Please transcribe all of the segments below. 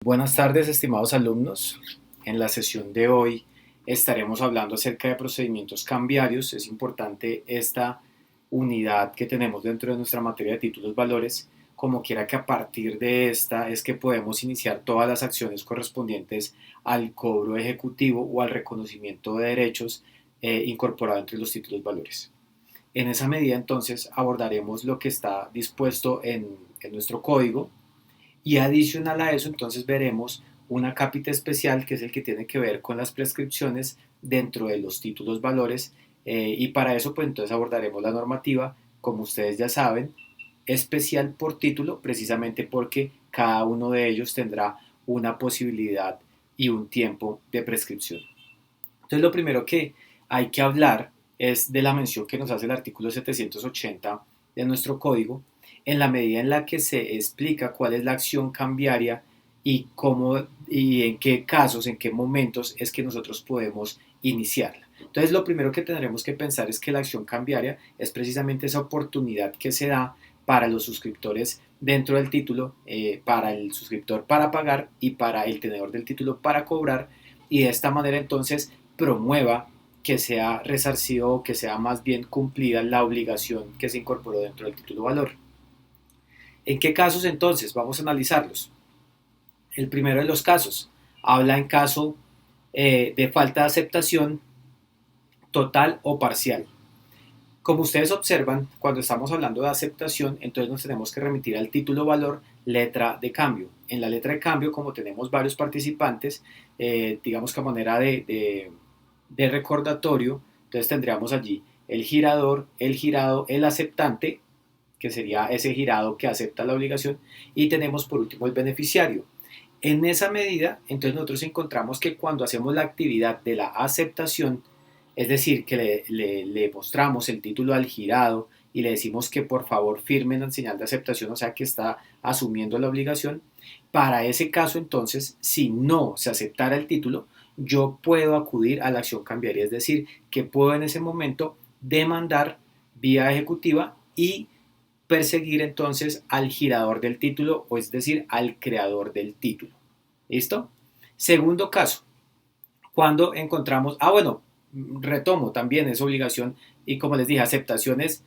Buenas tardes, estimados alumnos. En la sesión de hoy estaremos hablando acerca de procedimientos cambiarios. Es importante esta unidad que tenemos dentro de nuestra materia de títulos valores, como quiera que a partir de esta es que podemos iniciar todas las acciones correspondientes al cobro ejecutivo o al reconocimiento de derechos incorporado entre los títulos valores. En esa medida entonces abordaremos lo que está dispuesto en nuestro código. Y adicional a eso, entonces veremos una cápita especial que es el que tiene que ver con las prescripciones dentro de los títulos valores y para eso pues entonces abordaremos la normativa, como ustedes ya saben, especial por título, precisamente porque cada uno de ellos tendrá una posibilidad y un tiempo de prescripción. Entonces lo primero que hay que hablar es de la mención que nos hace el artículo 780 de nuestro código, en la medida en la que se explica cuál es la acción cambiaria y cómo y en qué casos, en qué momentos es que nosotros podemos iniciarla. Entonces lo primero que tendremos que pensar es que la acción cambiaria es precisamente esa oportunidad que se da para los suscriptores dentro del título, para el suscriptor para pagar y para el tenedor del título para cobrar, y de esta manera entonces promueva que sea resarcido o que sea más bien cumplida la obligación que se incorporó dentro del título valor. ¿En qué casos entonces? Vamos a analizarlos. El primero de los casos habla en caso de falta de aceptación total o parcial. Como ustedes observan, cuando estamos hablando de aceptación, entonces nos tenemos que remitir al título valor letra de cambio. En la letra de cambio, como tenemos varios participantes, digamos que a manera de recordatorio, entonces tendríamos allí el girador, el girado, el aceptante, que sería ese girado que acepta la obligación, y tenemos por último el beneficiario. En esa medida, entonces nosotros encontramos que cuando hacemos la actividad de la aceptación, es decir, que le mostramos el título al girado y le decimos que por favor firme en señal de aceptación, o sea que está asumiendo la obligación, para ese caso entonces, si no se aceptara el título, yo puedo acudir a la acción cambiaria, es decir, que puedo en ese momento demandar vía ejecutiva y perseguir entonces al girador del título, o es decir, al creador del título. ¿Listo? Segundo caso, cuando encontramos, bueno, retomo también esa obligación y como les dije, aceptación es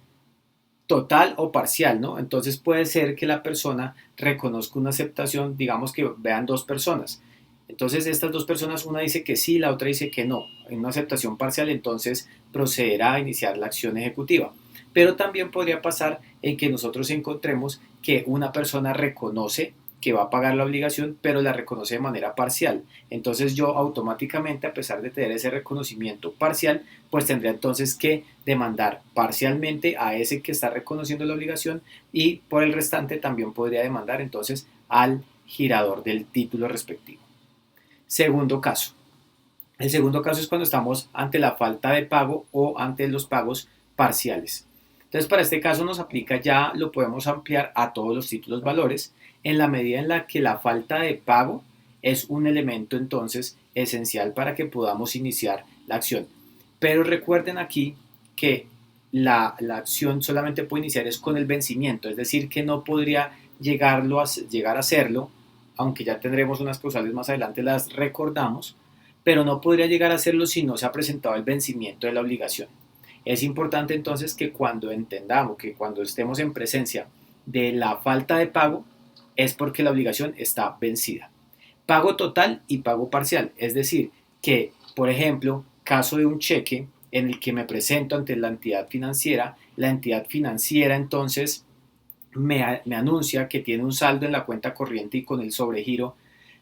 total o parcial, ¿no? Entonces puede ser que la persona reconozca una aceptación, digamos que vean dos personas. Entonces estas dos personas, una dice que sí, la otra dice que no. En una aceptación parcial, entonces procederá a iniciar la acción ejecutiva. Pero también podría pasar en que nosotros encontremos que una persona reconoce que va a pagar la obligación, pero la reconoce de manera parcial. Entonces yo automáticamente, a pesar de tener ese reconocimiento parcial, pues tendría entonces que demandar parcialmente a ese que está reconociendo la obligación y por el restante también podría demandar entonces al girador del título respectivo. Segundo caso. El segundo caso es cuando estamos ante la falta de pago o ante los pagos parciales. Entonces, para este caso nos aplica, ya lo podemos ampliar a todos los títulos valores en la medida en la que la falta de pago es un elemento entonces esencial para que podamos iniciar la acción. Pero recuerden aquí que la acción solamente puede iniciar es con el vencimiento, es decir, que no podría llegar a hacerlo, aunque ya tendremos unas causales más adelante, las recordamos, pero no podría llegar a hacerlo si no se ha presentado el vencimiento de la obligación. Es importante entonces que cuando entendamos que cuando estemos en presencia de la falta de pago es porque la obligación está vencida. Pago total y pago parcial, es decir, que, por ejemplo, caso de un cheque en el que me presento ante la entidad financiera entonces me anuncia que tiene un saldo en la cuenta corriente y con el sobregiro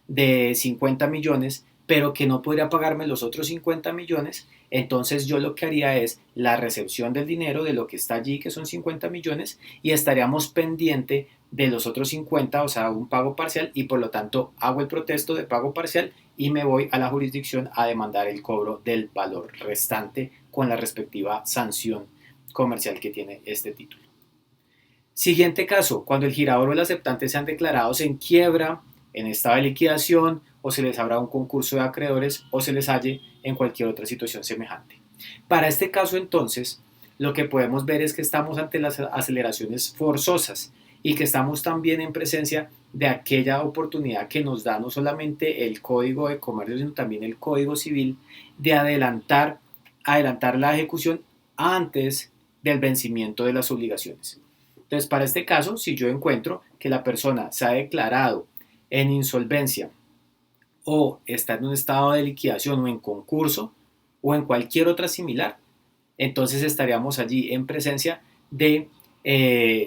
de 50 millones, pero que no podría pagarme los otros 50 millones, entonces yo lo que haría es la recepción del dinero de lo que está allí, que son 50 millones, y estaríamos pendiente de los otros 50, o sea, un pago parcial, y por lo tanto hago el protesto de pago parcial y me voy a la jurisdicción a demandar el cobro del valor restante con la respectiva sanción comercial que tiene este título. Siguiente caso, cuando el girador o el aceptante sean declarados en quiebra, en estado de liquidación, o se les habrá un concurso de acreedores o se les halle en cualquier otra situación semejante. Para este caso entonces, lo que podemos ver es que estamos ante las aceleraciones forzosas y que estamos también en presencia de aquella oportunidad que nos da no solamente el Código de Comercio, sino también el Código Civil, de adelantar la ejecución antes del vencimiento de las obligaciones. Entonces, para este caso, si yo encuentro que la persona se ha declarado en insolvencia o está en un estado de liquidación o en concurso o en cualquier otra similar, entonces estaríamos allí en presencia de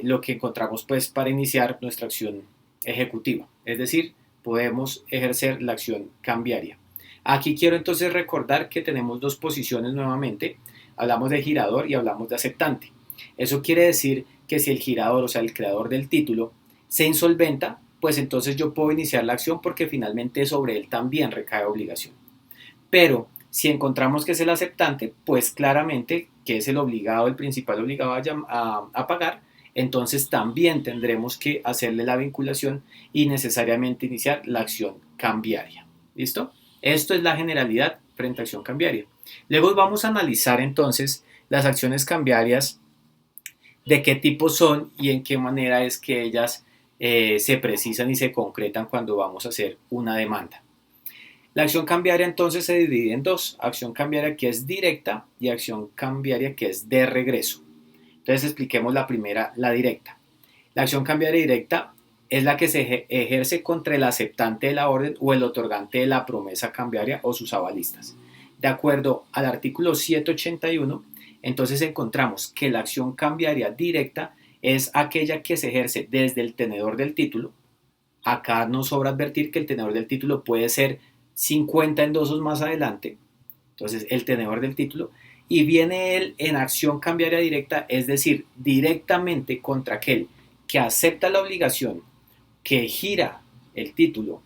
lo que encontramos pues para iniciar nuestra acción ejecutiva, es decir, podemos ejercer la acción cambiaria. Aquí quiero entonces recordar que tenemos dos posiciones nuevamente, hablamos de girador y hablamos de aceptante. Eso quiere decir que si el girador, o sea, el creador del título, se insolventa, pues entonces yo puedo iniciar la acción porque finalmente sobre él también recae obligación. Pero si encontramos que es el aceptante, pues claramente que es el obligado, el principal obligado a pagar, entonces también tendremos que hacerle la vinculación y necesariamente iniciar la acción cambiaria. ¿Listo? Esto es la generalidad frente a acción cambiaria. Luego vamos a analizar entonces las acciones cambiarias, de qué tipo son y en qué manera es que ellas se precisan y se concretan cuando vamos a hacer una demanda. La acción cambiaria entonces se divide en dos, acción cambiaria que es directa y acción cambiaria que es de regreso. Entonces expliquemos la primera, la directa. La acción cambiaria directa es la que se ejerce contra el aceptante de la orden o el otorgante de la promesa cambiaria o sus avalistas. De acuerdo al artículo 781, entonces encontramos que la acción cambiaria directa es aquella que se ejerce desde el tenedor del título. Acá nos sobra advertir que el tenedor del título puede ser 50 endosos más adelante, entonces el tenedor del título, y viene él en acción cambiaria directa, es decir, directamente contra aquel que acepta la obligación, que gira el título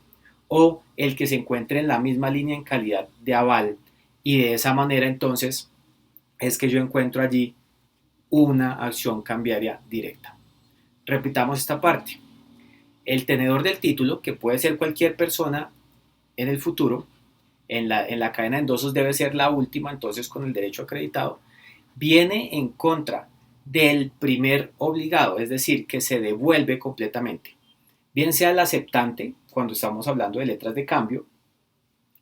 o el que se encuentre en la misma línea en calidad de aval, y de esa manera entonces es que yo encuentro allí una acción cambiaria directa. Repitamos esta parte. El tenedor del título, que puede ser cualquier persona en el futuro, en la cadena de endosos debe ser la última, entonces con el derecho acreditado, viene en contra del primer obligado, es decir, que se devuelve completamente. Bien sea el aceptante, cuando estamos hablando de letras de cambio,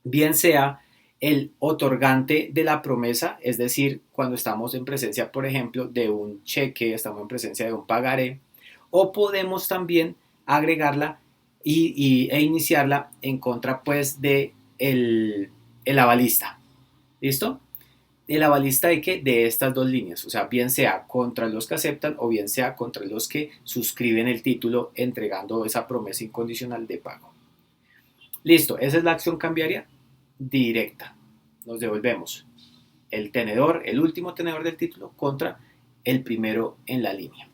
bien sea el otorgante de la promesa, es decir, cuando estamos en presencia, por ejemplo, de un cheque, estamos en presencia de un pagaré, o podemos también agregarla e iniciarla en contra pues de el avalista. ¿Listo? El avalista de qué? De estas dos líneas, o sea, bien sea contra los que aceptan o bien sea contra los que suscriben el título entregando esa promesa incondicional de pago. Listo, esa es la acción cambiaria directa. Nos devolvemos el tenedor, el último tenedor del título contra el primero en la línea.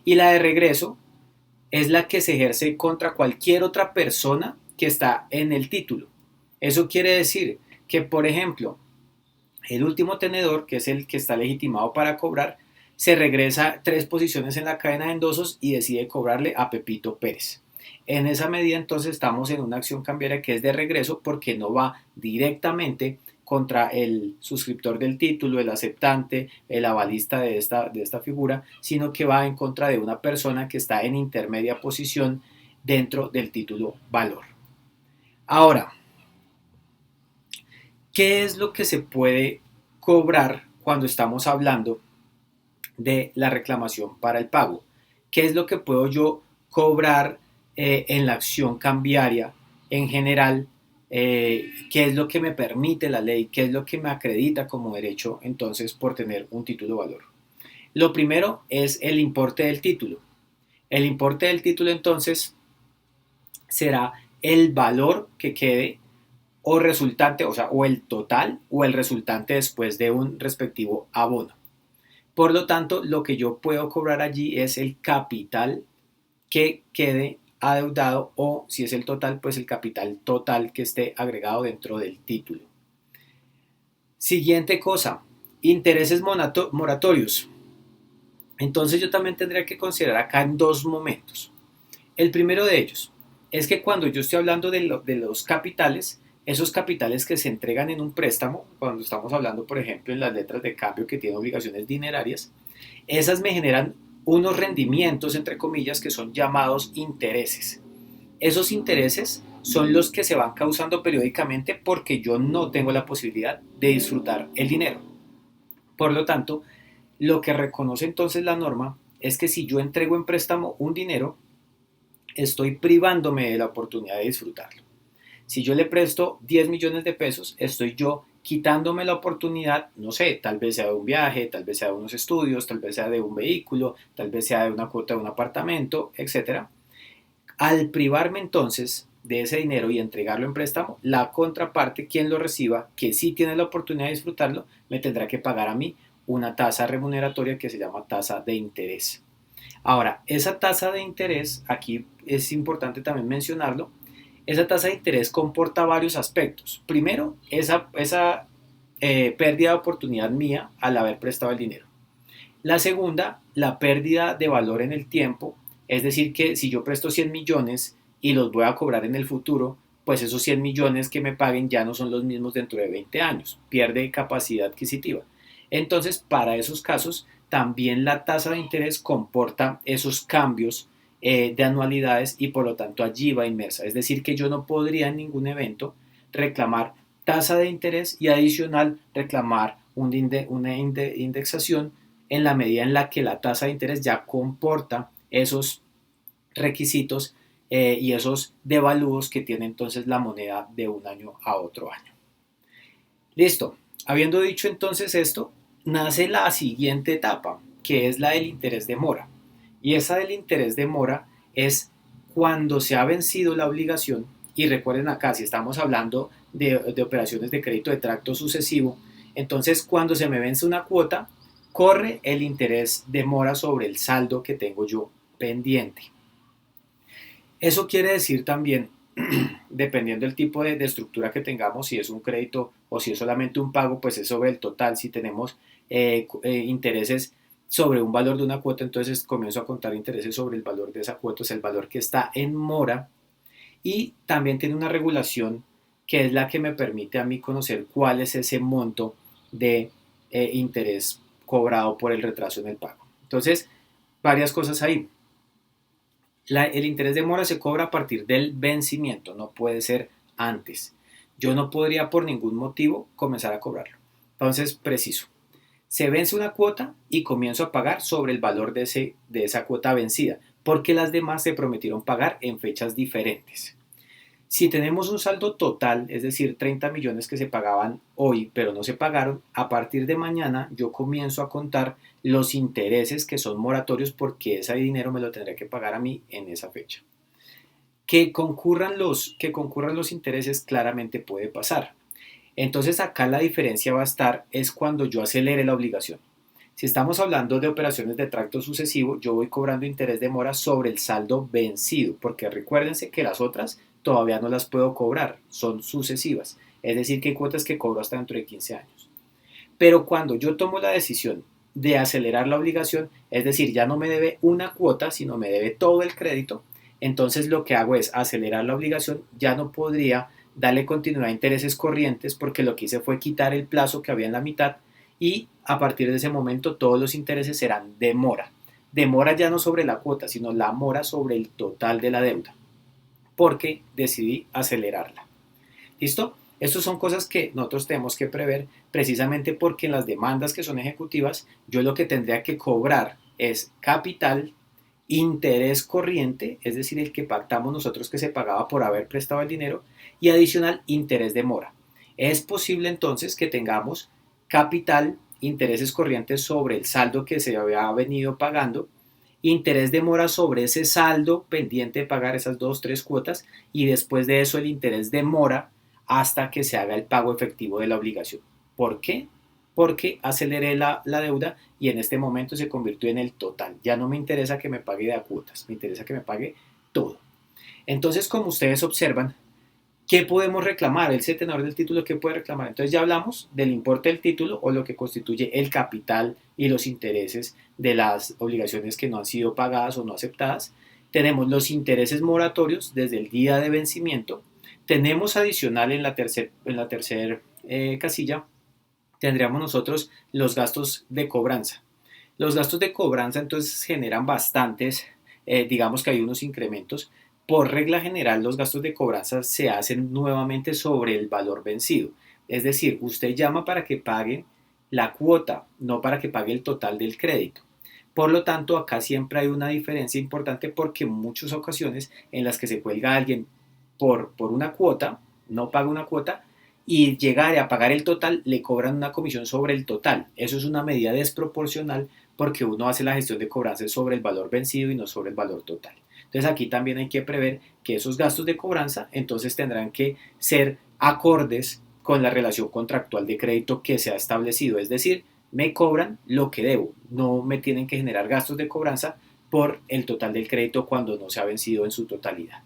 Y la de regreso es la que se ejerce contra cualquier otra persona que está en el título. Eso quiere decir que, por ejemplo, el último tenedor, que es el que está legitimado para cobrar, se regresa 3 posiciones en la cadena de endosos y decide cobrarle a Pepito Pérez. En esa medida entonces estamos en una acción cambiaria que es de regreso porque no va directamente contra el suscriptor del título, el aceptante, el avalista de esta figura, sino que va en contra de una persona que está en intermedia posición dentro del título valor. Ahora, ¿qué es lo que se puede cobrar cuando estamos hablando de la reclamación para el pago? ¿Qué es lo que puedo yo cobrar en la acción cambiaria en general? ¿Qué es lo que me permite la ley? ¿Qué es lo que me acredita como derecho entonces por tener un título valor? Lo primero es el importe del título. El importe del título entonces será el valor que quede o resultante, o sea, o el total o el resultante después de un respectivo abono. Por lo tanto, lo que yo puedo cobrar allí es el capital que quede adeudado o si es el total, pues el capital total que esté agregado dentro del título. Siguiente cosa, intereses moratorios. Entonces yo también tendría que considerar acá en dos momentos. El primero de ellos es que cuando yo estoy hablando de los capitales, esos capitales que se entregan en un préstamo, cuando estamos hablando, por ejemplo, en las letras de cambio que tienen obligaciones dinerarias, esas me generan unos rendimientos, entre comillas, que son llamados intereses. Esos intereses son los que se van causando periódicamente porque yo no tengo la posibilidad de disfrutar el dinero. Por lo tanto, lo que reconoce entonces la norma es que si yo entrego en préstamo un dinero, estoy privándome de la oportunidad de disfrutarlo. Si yo le presto 10 millones de pesos, estoy yo quitándome la oportunidad, no sé, tal vez sea de un viaje, tal vez sea de unos estudios, tal vez sea de un vehículo, tal vez sea de una cuota de un apartamento, etcétera. Al privarme entonces de ese dinero y entregarlo en préstamo, la contraparte, quien lo reciba, que sí tiene la oportunidad de disfrutarlo, me tendrá que pagar a mí una tasa remuneratoria que se llama tasa de interés. Ahora, esa tasa de interés, aquí es importante también mencionarlo, esa tasa de interés comporta varios aspectos. Primero, esa pérdida de oportunidad mía al haber prestado el dinero. La segunda, la pérdida de valor en el tiempo, es decir, que si yo presto 100 millones y los voy a cobrar en el futuro, pues esos 100 millones que me paguen ya no son los mismos dentro de 20 años, pierde capacidad adquisitiva. Entonces, para esos casos, también la tasa de interés comporta esos cambios de anualidades y por lo tanto allí va inmersa. Es decir, que yo no podría en ningún evento reclamar tasa de interés y adicional reclamar una indexación en la medida en la que la tasa de interés ya comporta esos requisitos y esos devalúos que tiene entonces la moneda de un año a otro año. Listo. Habiendo dicho entonces esto, nace la siguiente etapa, que es la del interés de mora. Y esa del interés de mora es cuando se ha vencido la obligación, y recuerden acá, si estamos hablando de operaciones de crédito de tracto sucesivo, entonces cuando se me vence una cuota, corre el interés de mora sobre el saldo que tengo yo pendiente. Eso quiere decir también, dependiendo del tipo de estructura que tengamos, si es un crédito o si es solamente un pago, pues es sobre el total. Si tenemos intereses sobre un valor de una cuota, entonces comienzo a contar intereses sobre el valor de esa cuota, es el valor que está en mora. Y también tiene una regulación que es la que me permite a mí conocer cuál es ese monto de interés cobrado por el retraso en el pago. Entonces, varias cosas ahí. El interés de mora se cobra a partir del vencimiento, no puede ser antes. Yo no podría por ningún motivo comenzar a cobrarlo. Entonces, preciso. Se vence una cuota y comienzo a pagar sobre el valor de esa cuota vencida, porque las demás se prometieron pagar en fechas diferentes. Si tenemos un saldo total, es decir, 30 millones que se pagaban hoy, pero no se pagaron, a partir de mañana yo comienzo a contar los intereses que son moratorios porque ese dinero me lo tendré que pagar a mí en esa fecha. Que concurran los intereses claramente puede pasar. Entonces acá la diferencia va a estar es cuando yo acelere la obligación. Si estamos hablando de operaciones de tracto sucesivo, yo voy cobrando interés de mora sobre el saldo vencido, porque recuérdense que las otras todavía no las puedo cobrar, son sucesivas. Es decir, que hay cuotas que cobro hasta dentro de 15 años. Pero cuando yo tomo la decisión de acelerar la obligación, es decir, ya no me debe una cuota, sino me debe todo el crédito, entonces lo que hago es acelerar la obligación, ya no podría darle continuidad a intereses corrientes porque lo que hice fue quitar el plazo que había en la mitad y a partir de ese momento todos los intereses serán de mora. De mora ya no sobre la cuota, sino la mora sobre el total de la deuda, porque decidí acelerarla. ¿Listo? Estas son cosas que nosotros tenemos que prever precisamente porque en las demandas que son ejecutivas, yo lo que tendría que cobrar es capital, interés corriente, es decir, el que pactamos nosotros que se pagaba por haber prestado el dinero, y adicional interés de mora. Es posible entonces que tengamos capital, intereses corrientes sobre el saldo que se había venido pagando, interés de mora sobre ese saldo pendiente de pagar esas 2 o 3 cuotas y después de eso el interés de mora hasta que se haga el pago efectivo de la obligación. ¿Por qué? Porque aceleré la deuda y en este momento se convirtió en el total. Ya no me interesa que me pague de a cuotas, me interesa que me pague todo. Entonces, como ustedes observan, ¿qué podemos reclamar? El tenor del título, ¿qué puede reclamar? Entonces ya hablamos del importe del título o lo que constituye el capital y los intereses de las obligaciones que no han sido pagadas o no aceptadas. Tenemos los intereses moratorios desde el día de vencimiento. Tenemos adicional en la tercera casilla, tendríamos nosotros los gastos de cobranza. Los gastos de cobranza entonces generan bastantes, digamos que hay unos incrementos, Por regla general, los gastos de cobranza se hacen nuevamente sobre el valor vencido. Es decir, usted llama para que pague la cuota, no para que pague el total del crédito. Por lo tanto, acá siempre hay una diferencia importante porque en muchas ocasiones en las que se cuelga a alguien por una cuota, no paga una cuota, y llegar a pagar el total, le cobran una comisión sobre el total. Eso es una medida desproporcional porque uno hace la gestión de cobranza sobre el valor vencido y no sobre el valor total. Entonces aquí también hay que prever que esos gastos de cobranza entonces tendrán que ser acordes con la relación contractual de crédito que se ha establecido, es decir, me cobran lo que debo, no me tienen que generar gastos de cobranza por el total del crédito cuando no se ha vencido en su totalidad.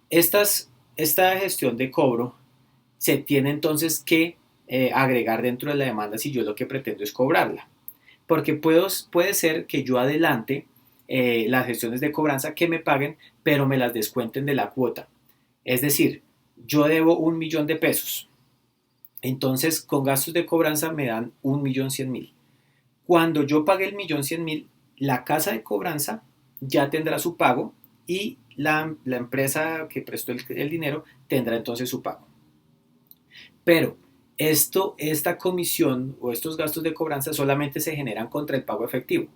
Esta gestión de cobro se tiene entonces que agregar dentro de la demanda si yo lo que pretendo es cobrarla. Porque puede ser que yo adelante las gestiones de cobranza que me paguen, pero me las descuenten de la cuota. Es decir, yo debo 1.000.000 de pesos. Entonces, con gastos de cobranza me dan 1.100.000. Cuando yo pague el 1.100.000, la casa de cobranza ya tendrá su pago y la empresa que prestó el dinero tendrá entonces su pago. Pero esta comisión o estos gastos de cobranza solamente se generan contra el pago efectivo.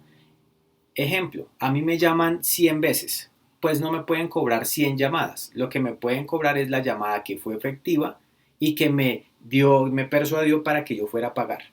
Ejemplo, a mí me llaman 100 veces, pues no me pueden cobrar 100 llamadas. Lo que me pueden cobrar es la llamada que fue efectiva y que me persuadió para que yo fuera a pagar.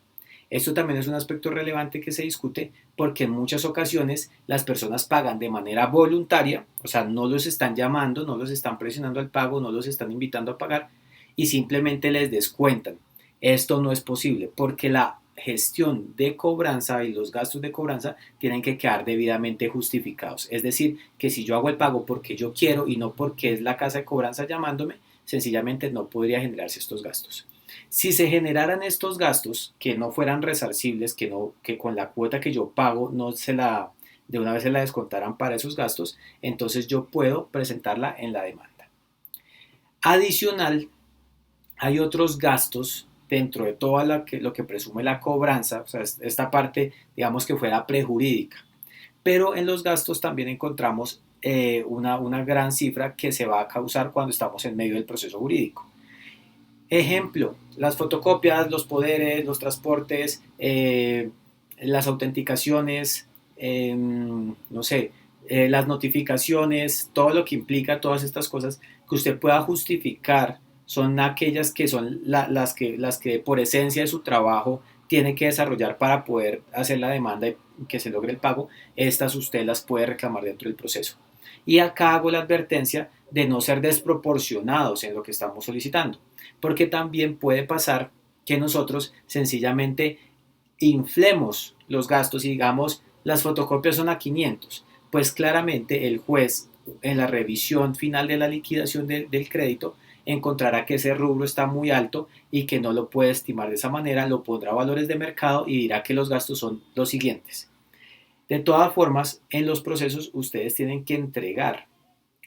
Esto también es un aspecto relevante que se discute porque en muchas ocasiones las personas pagan de manera voluntaria, o sea, no los están llamando, no los están presionando al pago, no los están invitando a pagar y simplemente les descuentan. Esto no es posible porque la gestión de cobranza y los gastos de cobranza tienen que quedar debidamente justificados. Es decir, que si yo hago el pago porque yo quiero y no porque es la casa de cobranza llamándome, sencillamente no podría generarse estos gastos. Si se generaran estos gastos que no fueran resarcibles, que con la cuota que yo pago no de una vez se la descontaran para esos gastos, entonces yo puedo presentarla en la demanda. Adicional, hay otros gastos dentro de todo lo que presume la cobranza, o sea, esta parte, digamos que fuera prejurídica. Pero en los gastos también encontramos una gran cifra que se va a causar cuando estamos en medio del proceso jurídico. Ejemplo, las fotocopias, los poderes, los transportes, las autenticaciones, no sé, las notificaciones, todo lo que implica todas estas cosas que usted pueda justificar son aquellas que son las que por esencia de su trabajo tiene que desarrollar para poder hacer la demanda y que se logre el pago. Estas usted las puede reclamar dentro del proceso. Y acá hago la advertencia de no ser desproporcionados en lo que estamos solicitando, porque también puede pasar que nosotros sencillamente inflemos los gastos y digamos las fotocopias son a 500, pues claramente el juez en la revisión final de la liquidación del crédito encontrará que ese rubro está muy alto y que no lo puede estimar de esa manera, lo pondrá a valores de mercado y dirá que los gastos son los siguientes. De todas formas, en los procesos ustedes tienen que entregar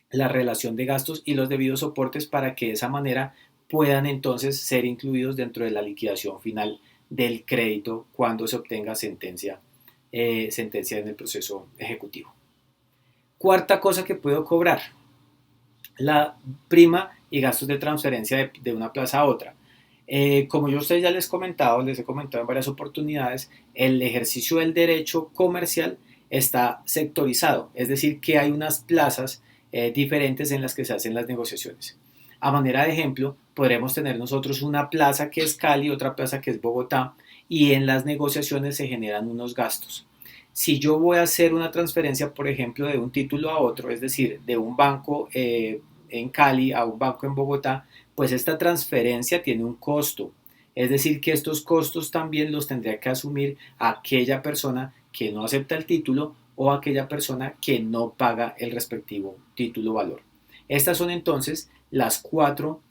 la relación de gastos y los debidos soportes para que de esa manera puedan entonces ser incluidos dentro de la liquidación final del crédito cuando se obtenga sentencia en el proceso ejecutivo. Cuarta cosa que puedo cobrar, la prima y gastos de transferencia de una plaza a otra. Como yo a ustedes ya les he comentado en varias oportunidades, el ejercicio del derecho comercial está sectorizado, es decir, que hay unas plazas diferentes en las que se hacen las negociaciones. A manera de ejemplo, podremos tener nosotros una plaza que es Cali, otra plaza que es Bogotá, y en las negociaciones se generan unos gastos. Si yo voy a hacer una transferencia, por ejemplo, de un título a otro, es decir, de un banco en Cali a un banco en Bogotá, pues esta transferencia tiene un costo. Es decir, que estos costos también los tendría que asumir aquella persona que no acepta el título o aquella persona que no paga el respectivo título valor. Estas son entonces las cuatro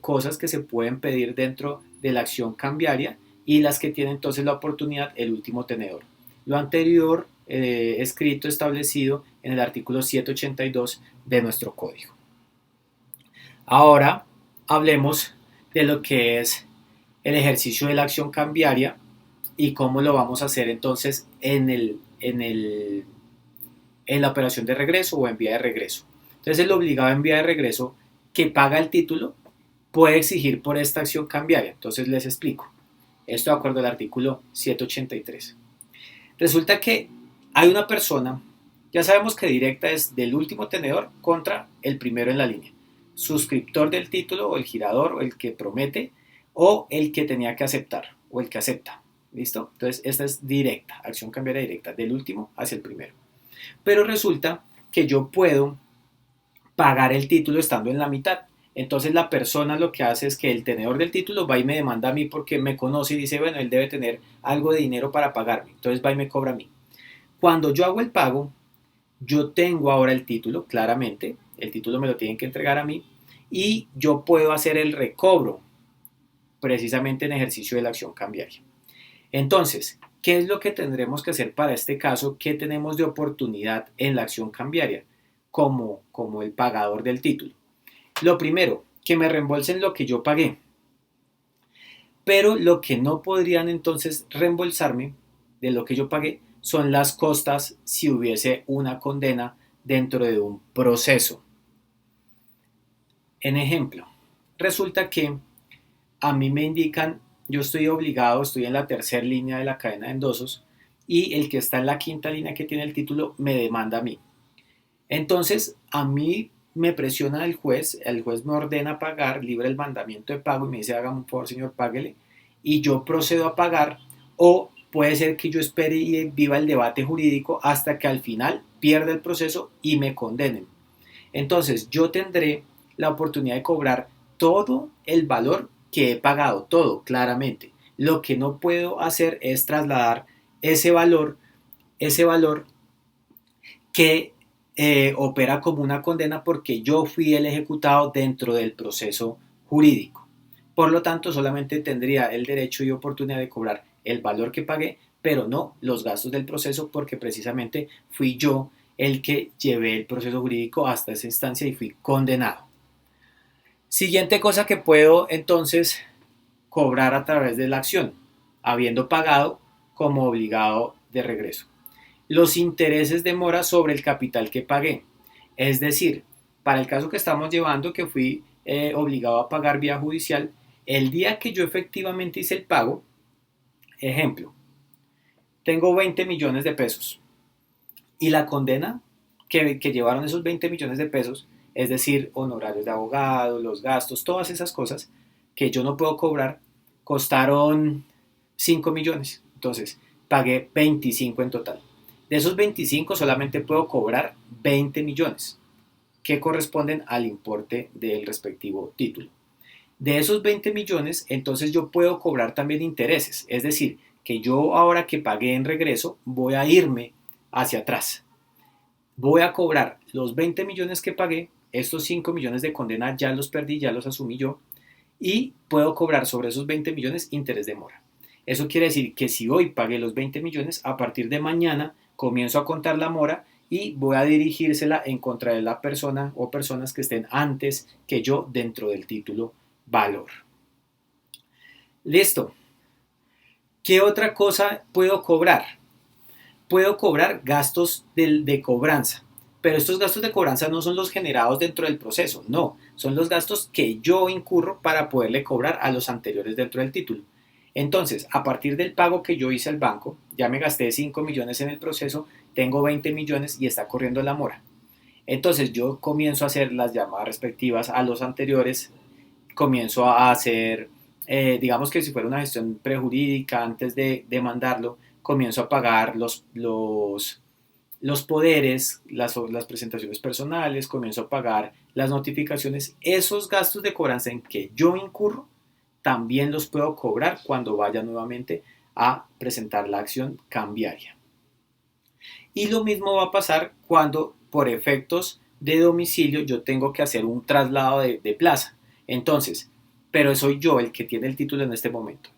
cosas que se pueden pedir dentro de la acción cambiaria y las que tiene entonces la oportunidad el último tenedor. Lo anterior escrito establecido en el artículo 782 de nuestro código. Ahora hablemos de lo que es el ejercicio de la acción cambiaria y cómo lo vamos a hacer entonces en en la operación de regreso o en vía de regreso. Entonces el obligado en vía de regreso que paga el título puede exigir por esta acción cambiaria. Entonces les explico. Esto de acuerdo al artículo 783. Resulta que hay una persona, ya sabemos que directa es del último tenedor contra el primero en la línea. Suscriptor del título o el girador o el que promete o el que tenía que aceptar o el que acepta. ¿Listo? Entonces esta es directa, acción cambiaria directa, del último hacia el primero. Pero resulta que yo puedo pagar el título estando en la mitad. Entonces la persona lo que hace es que el tenedor del título va y me demanda a mí porque me conoce y dice, bueno, él debe tener algo de dinero para pagarme. Entonces va y me cobra a mí. Cuando yo hago el pago, yo tengo ahora el título, claramente. El título me lo tienen que entregar a mí y yo puedo hacer el recobro precisamente en ejercicio de la acción cambiaria. Entonces, ¿qué es lo que tendremos que hacer para este caso? ¿Qué tenemos de oportunidad en la acción cambiaria como el pagador del título? Lo primero, que me reembolsen lo que yo pagué. Pero lo que no podrían entonces reembolsarme de lo que yo pagué son las costas si hubiese una condena dentro de un proceso. En ejemplo, resulta que a mí me indican, yo estoy obligado, estoy en la tercera línea de la cadena de endosos y el que está en la quinta línea que tiene el título me demanda a mí. Entonces, a mí me presiona el juez me ordena pagar, libra el mandamiento de pago y me dice, hágame un favor, señor, páguele, y yo procedo a pagar, o puede ser que yo espere y viva el debate jurídico hasta que al final pierda el proceso y me condenen. Entonces, yo tendré la oportunidad de cobrar todo el valor que he pagado, todo, claramente. Lo que no puedo hacer es trasladar ese valor que opera como una condena porque yo fui el ejecutado dentro del proceso jurídico. Por lo tanto, solamente tendría el derecho y oportunidad de cobrar el valor que pagué, pero no los gastos del proceso porque precisamente fui yo el que llevé el proceso jurídico hasta esa instancia y fui condenado. Siguiente cosa que puedo entonces cobrar a través de la acción, habiendo pagado como obligado de regreso. Los intereses de mora sobre el capital que pagué. Es decir, para el caso que estamos llevando, que fui obligado a pagar vía judicial, el día que yo efectivamente hice el pago, ejemplo, tengo 20 millones de pesos y la condena que llevaron esos 20 millones de pesos, es decir, honorarios de abogado, los gastos, todas esas cosas que yo no puedo cobrar, costaron 5 millones. Entonces, pagué 25 en total. De esos 25 solamente puedo cobrar 20 millones, que corresponden al importe del respectivo título. De esos 20 millones, entonces yo puedo cobrar también intereses, es decir, que yo ahora que pagué en regreso voy a irme hacia atrás. Voy a cobrar los 20 millones que pagué, estos 5 millones de condena ya los perdí, ya los asumí yo, y puedo cobrar sobre esos 20 millones interés de mora. Eso quiere decir que si hoy pagué los 20 millones, a partir de mañana comienzo a contar la mora y voy a dirigírsela en contra de la persona o personas que estén antes que yo dentro del título valor. Listo. ¿Qué otra cosa puedo cobrar? Puedo cobrar gastos de cobranza, pero estos gastos de cobranza no son los generados dentro del proceso, no, son los gastos que yo incurro para poderle cobrar a los anteriores dentro del título. Entonces, a partir del pago que yo hice al banco, ya me gasté 5 millones en el proceso, tengo 20 millones y está corriendo la mora. Entonces yo comienzo a hacer las llamadas respectivas a los anteriores, comienzo a hacer, digamos que si fuera una gestión prejurídica antes de demandarlo, comienzo a pagar los poderes, las presentaciones personales, comienzo a pagar las notificaciones, esos gastos de cobranza en que yo incurro, también los puedo cobrar cuando vaya nuevamente a presentar la acción cambiaria. Y lo mismo va a pasar cuando por efectos de domicilio yo tengo que hacer un traslado de plaza. Entonces, pero soy yo el que tiene el título en este momento.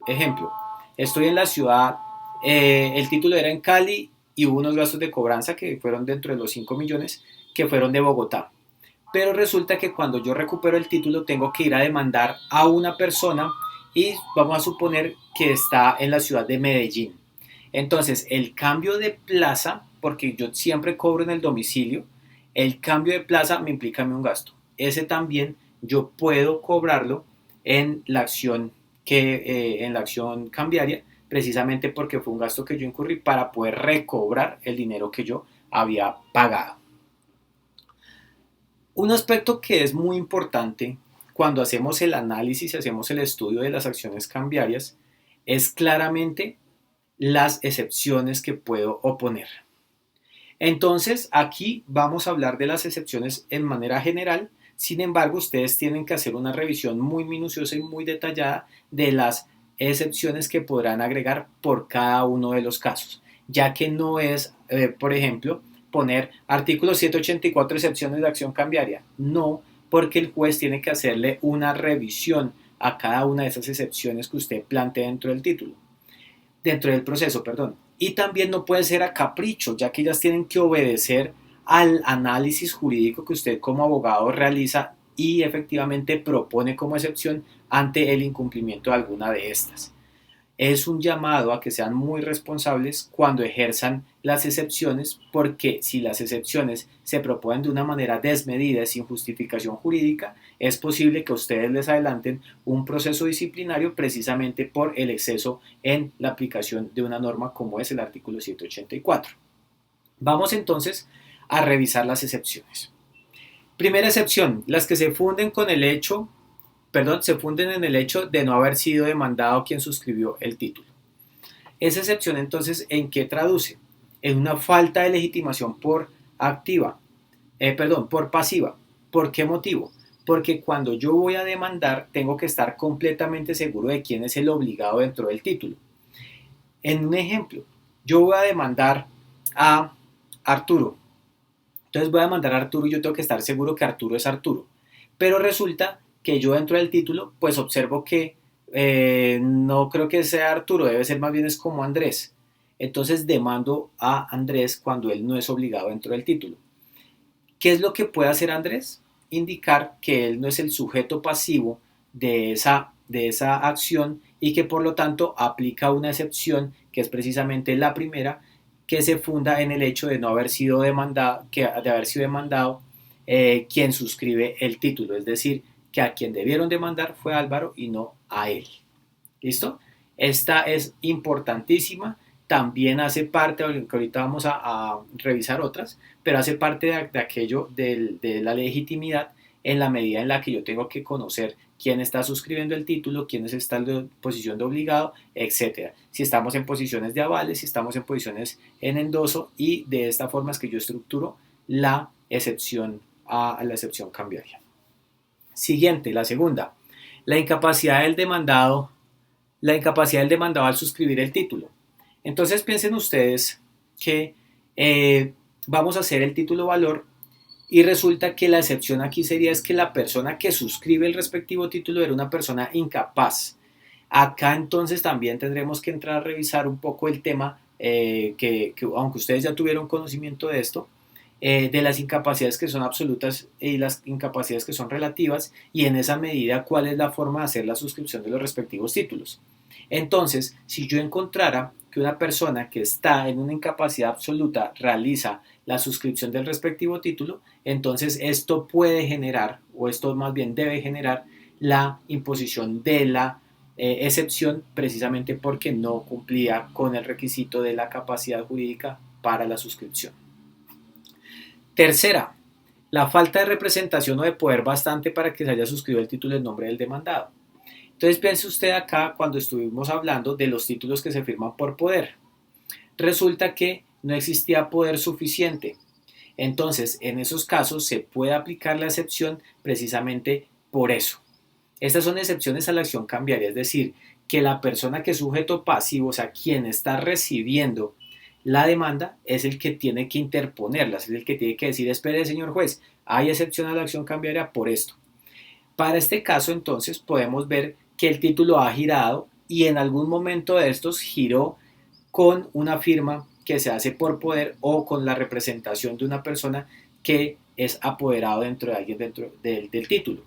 Ejemplo, estoy en la ciudad, el título era en Cali y hubo unos gastos de cobranza que fueron dentro de los 5 millones que fueron de Bogotá. Pero resulta que cuando yo recupero el título tengo que ir a demandar a una persona y vamos a suponer que está en la ciudad de Medellín. Entonces, el cambio de plaza, porque yo siempre cobro en el domicilio, el cambio de plaza me implica a mí un gasto. Ese también yo puedo cobrarlo en la acción en la acción cambiaria, precisamente porque fue un gasto que yo incurrí para poder recobrar el dinero que yo había pagado. Un aspecto que es muy importante cuando hacemos el análisis y hacemos el estudio de las acciones cambiarias es claramente las excepciones que puedo oponer. Entonces, aquí vamos a hablar de las excepciones en manera general. Sin embargo, ustedes tienen que hacer una revisión muy minuciosa y muy detallada de las excepciones que podrán agregar por cada uno de los casos, ya que no es, por ejemplo, poner artículo 784 excepciones de acción cambiaria. No, porque el juez tiene que hacerle una revisión a cada una de esas excepciones que usted plantea dentro del proceso, perdón. Y también no puede ser a capricho, ya que ellas tienen que obedecer al análisis jurídico que usted como abogado realiza y efectivamente propone como excepción ante el incumplimiento de alguna de estas. Es un llamado a que sean muy responsables cuando ejerzan las excepciones, porque si las excepciones se proponen de una manera desmedida y sin justificación jurídica, es posible que a ustedes les adelanten un proceso disciplinario precisamente por el exceso en la aplicación de una norma como es el artículo 784. Vamos entonces a revisar las excepciones. Primera excepción, las que se funden en el hecho de no haber sido demandado quien suscribió el título. Esa excepción entonces, ¿en qué traduce? En una falta de legitimación por pasiva. ¿Por qué motivo? Porque cuando yo voy a demandar tengo que estar completamente seguro de quién es el obligado dentro del título. En un ejemplo, yo voy a demandar a Arturo. Entonces voy a demandar a Arturo y yo tengo que estar seguro que Arturo es Arturo. Pero resulta que yo dentro del título pues observo que no creo que sea Arturo, debe ser más bien es como Andrés. Entonces demando a Andrés cuando él no es obligado dentro del título. ¿Qué es lo que puede hacer Andrés? Indicar que él no es el sujeto pasivo de esa acción y que por lo tanto aplica una excepción que es precisamente la primera, que se funda en el hecho de no haber sido demandado, quien suscribe el título, es decir, que a quien debieron demandar fue Álvaro y no a él. ¿Listo? Esta es importantísima, también hace parte, aunque ahorita vamos a revisar otras, pero hace parte de aquello de la legitimidad en la medida en la que yo tengo que conocer quién está suscribiendo el título, quién está en posición de obligado, etc. Si estamos en posiciones de avales, si estamos en posiciones en endoso, y de esta forma es que yo estructuro la excepción a la excepción cambiaria. Siguiente, la segunda, la incapacidad del demandado al suscribir el título. Entonces piensen ustedes que vamos a hacer el título valor y resulta que la excepción aquí sería es que la persona que suscribe el respectivo título era una persona incapaz. Acá entonces también tendremos que entrar a revisar un poco el tema que aunque ustedes ya tuvieron conocimiento de esto, de las incapacidades que son absolutas y las incapacidades que son relativas, y en esa medida cuál es la forma de hacer la suscripción de los respectivos títulos. Entonces, si yo encontrara que una persona que está en una incapacidad absoluta realiza la suscripción del respectivo título, entonces esto puede generar, o esto más bien debe generar, la imposición de la excepción, precisamente porque no cumplía con el requisito de la capacidad jurídica para la suscripción. Tercera, la falta de representación o de poder bastante para que se haya suscrito el título en nombre del demandado. Entonces piense usted acá cuando estuvimos hablando de los títulos que se firman por poder. Resulta que no existía poder suficiente. Entonces, en esos casos se puede aplicar la excepción precisamente por eso. Estas son excepciones a la acción cambiaria, es decir, que la persona que es sujeto pasivo, o sea, quien está recibiendo la demanda, es el que tiene que interponerlas, es el que tiene que decir, espere señor juez, hay excepción a la acción cambiaria por esto. Para este caso entonces podemos ver que el título ha girado y en algún momento de estos giró con una firma que se hace por poder o con la representación de una persona que es apoderado dentro de alguien dentro del título.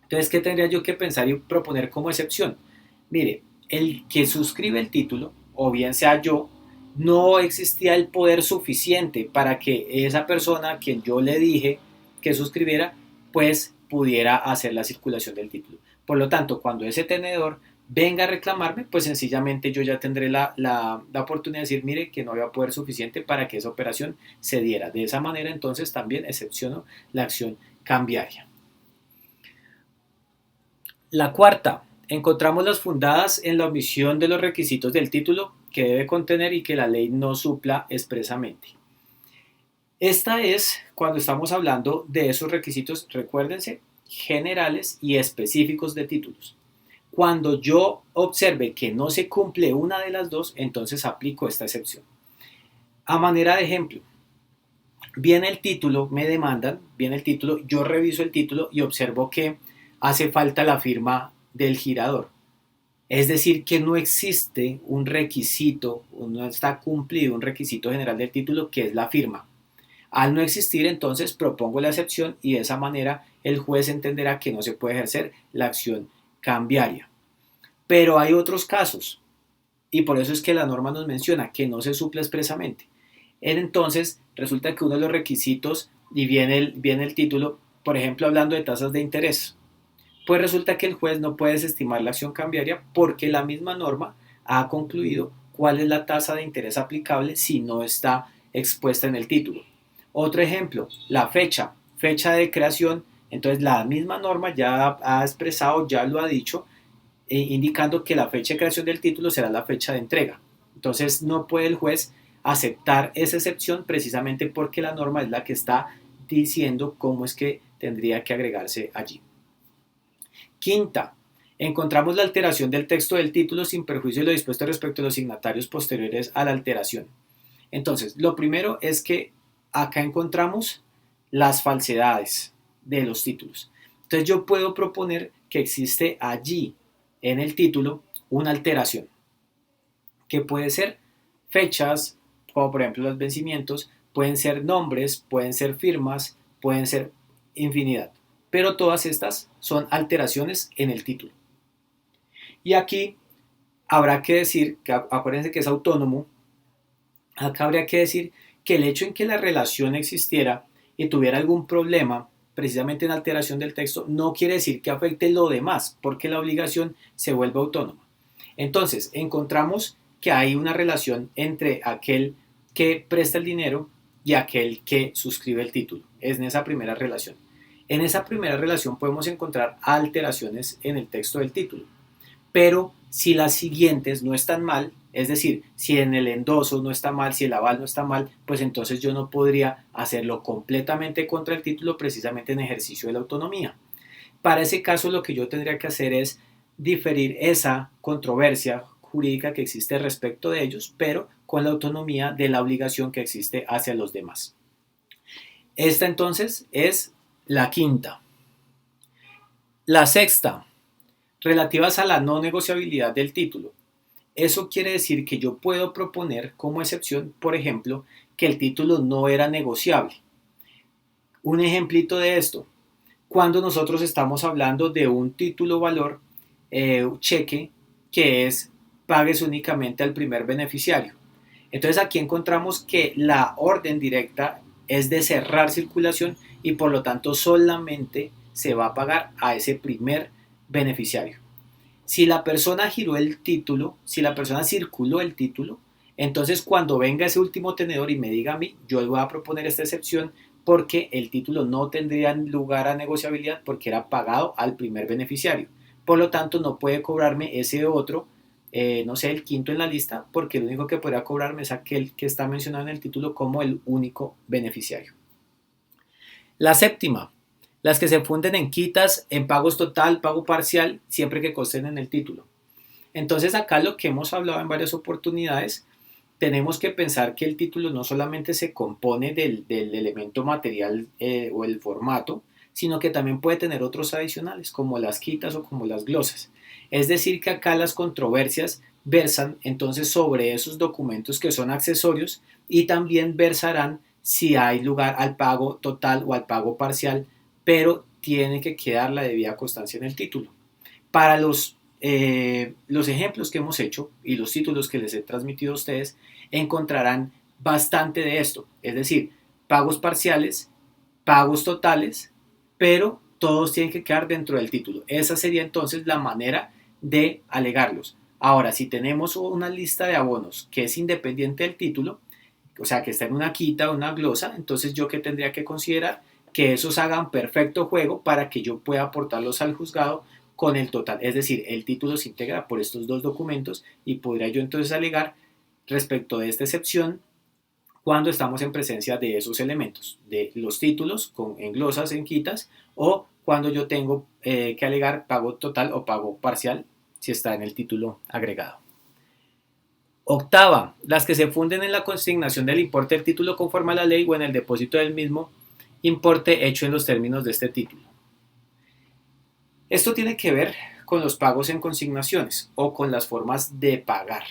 Entonces, ¿qué tendría yo que pensar y proponer como excepción? Mire, el que suscribe el título, o bien sea yo, no existía el poder suficiente para que esa persona a quien yo le dije que suscribiera, pues pudiera hacer la circulación del título. Por lo tanto, cuando ese tenedor venga a reclamarme, pues sencillamente yo ya tendré la oportunidad de decir, mire, que no había poder suficiente para que esa operación se diera. De esa manera, entonces, también excepciono la acción cambiaria. La cuarta, encontramos las fundadas en la omisión de los requisitos del título que debe contener y que la ley no supla expresamente. Esta es cuando estamos hablando de esos requisitos, recuérdense, generales y específicos de títulos. Cuando yo observe que no se cumple una de las dos, entonces aplico esta excepción. A manera de ejemplo, viene el título, me demandan, viene el título, yo reviso el título y observo que hace falta la firma del girador. Es decir, que no existe un requisito, no está cumplido un requisito general del título que es la firma. Al no existir, entonces propongo la excepción y de esa manera el juez entenderá que no se puede ejercer la acción cambiaria. Pero hay otros casos y por eso es que la norma nos menciona que no se suple expresamente. Entonces resulta que uno de los requisitos y viene el título, por ejemplo, hablando de tasas de interés. Pues resulta que el juez no puede desestimar la acción cambiaria porque la misma norma ha concluido cuál es la tasa de interés aplicable si no está expuesta en el título. Otro ejemplo, la fecha de creación, entonces la misma norma ya ha expresado, ya lo ha dicho, indicando que la fecha de creación del título será la fecha de entrega. Entonces no puede el juez aceptar esa excepción precisamente porque la norma es la que está diciendo cómo es que tendría que agregarse allí. Quinta, encontramos la alteración del texto del título sin perjuicio de lo dispuesto respecto a los signatarios posteriores a la alteración. Entonces, lo primero es que acá encontramos las falsedades de los títulos. Entonces yo puedo proponer que existe allí en el título una alteración, que puede ser fechas, como por ejemplo los vencimientos, pueden ser nombres, pueden ser firmas, pueden ser infinidad. Pero todas estas son alteraciones en el título. Y aquí habrá que decir, que acuérdense que es autónomo, acá habría que decir que el hecho en que la relación existiera y tuviera algún problema, precisamente en alteración del texto, no quiere decir que afecte lo demás, porque la obligación se vuelve autónoma. Entonces, encontramos que hay una relación entre aquel que presta el dinero y aquel que suscribe el título. Es en esa primera relación. En esa primera relación podemos encontrar alteraciones en el texto del título. Pero si las siguientes no están mal, es decir, si en el endoso no está mal, si el aval no está mal, pues entonces yo no podría hacerlo completamente contra el título precisamente en ejercicio de la autonomía. Para ese caso lo que yo tendría que hacer es diferir esa controversia jurídica que existe respecto de ellos, pero con la autonomía de la obligación que existe hacia los demás. Esta entonces es la quinta. La sexta, relativas a la no negociabilidad del título. Eso quiere decir que yo puedo proponer como excepción, por ejemplo, que el título no era negociable. Un ejemplito de esto, cuando nosotros estamos hablando de un título valor cheque que es pagues únicamente al primer beneficiario. Entonces aquí encontramos que la orden directa es de cerrar circulación y por lo tanto solamente se va a pagar a ese primer beneficiario. Si la persona giró el título, si la persona circuló el título, entonces cuando venga ese último tenedor y me diga a mí, yo le voy a proponer esta excepción porque el título no tendría lugar a negociabilidad porque era pagado al primer beneficiario. Por lo tanto, no puede cobrarme ese otro, no sé, el quinto en la lista, porque lo único que podría cobrarme es aquel que está mencionado en el título como el único beneficiario. La séptima, las que se funden en quitas, en pagos total, pago parcial, siempre que consten en el título. Entonces acá lo que hemos hablado en varias oportunidades, tenemos que pensar que el título no solamente se compone del elemento material o el formato, sino que también puede tener otros adicionales, como las quitas o como las glosas. Es decir, que acá las controversias versan entonces sobre esos documentos que son accesorios y también versarán si hay lugar al pago total o al pago parcial, pero tiene que quedar la debida constancia en el título. Para los los ejemplos que hemos hecho y los títulos que les he transmitido a ustedes encontrarán bastante de esto, es decir, pagos parciales, pagos totales, pero todos tienen que quedar dentro del título. Esa sería entonces la manera de alegarlos. Ahora, si tenemos una lista de abonos que es independiente del título, o sea, que está en una quita o una glosa, entonces yo qué tendría que considerar que esos hagan perfecto juego para que yo pueda aportarlos al juzgado con el total. Es decir, el título se integra por estos dos documentos y podría yo entonces alegar respecto de esta excepción cuando estamos en presencia de esos elementos, de los títulos en glosas, en quitas, o cuando yo tengo que alegar pago total o pago parcial si está en el título agregado. Octava, las que se funden en la consignación del importe del título conforme a la ley o en el depósito del mismo importe hecho en los términos de este título. Esto tiene que ver con los pagos en consignaciones o con las formas de pagar.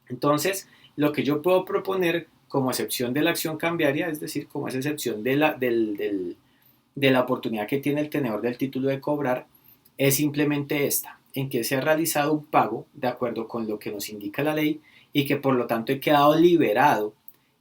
Entonces, lo que yo puedo proponer como excepción de la acción cambiaria, es decir, como esa excepción de la oportunidad que tiene el tenedor del título de cobrar, es simplemente esta, en que se ha realizado un pago de acuerdo con lo que nos indica la ley y que por lo tanto he quedado liberado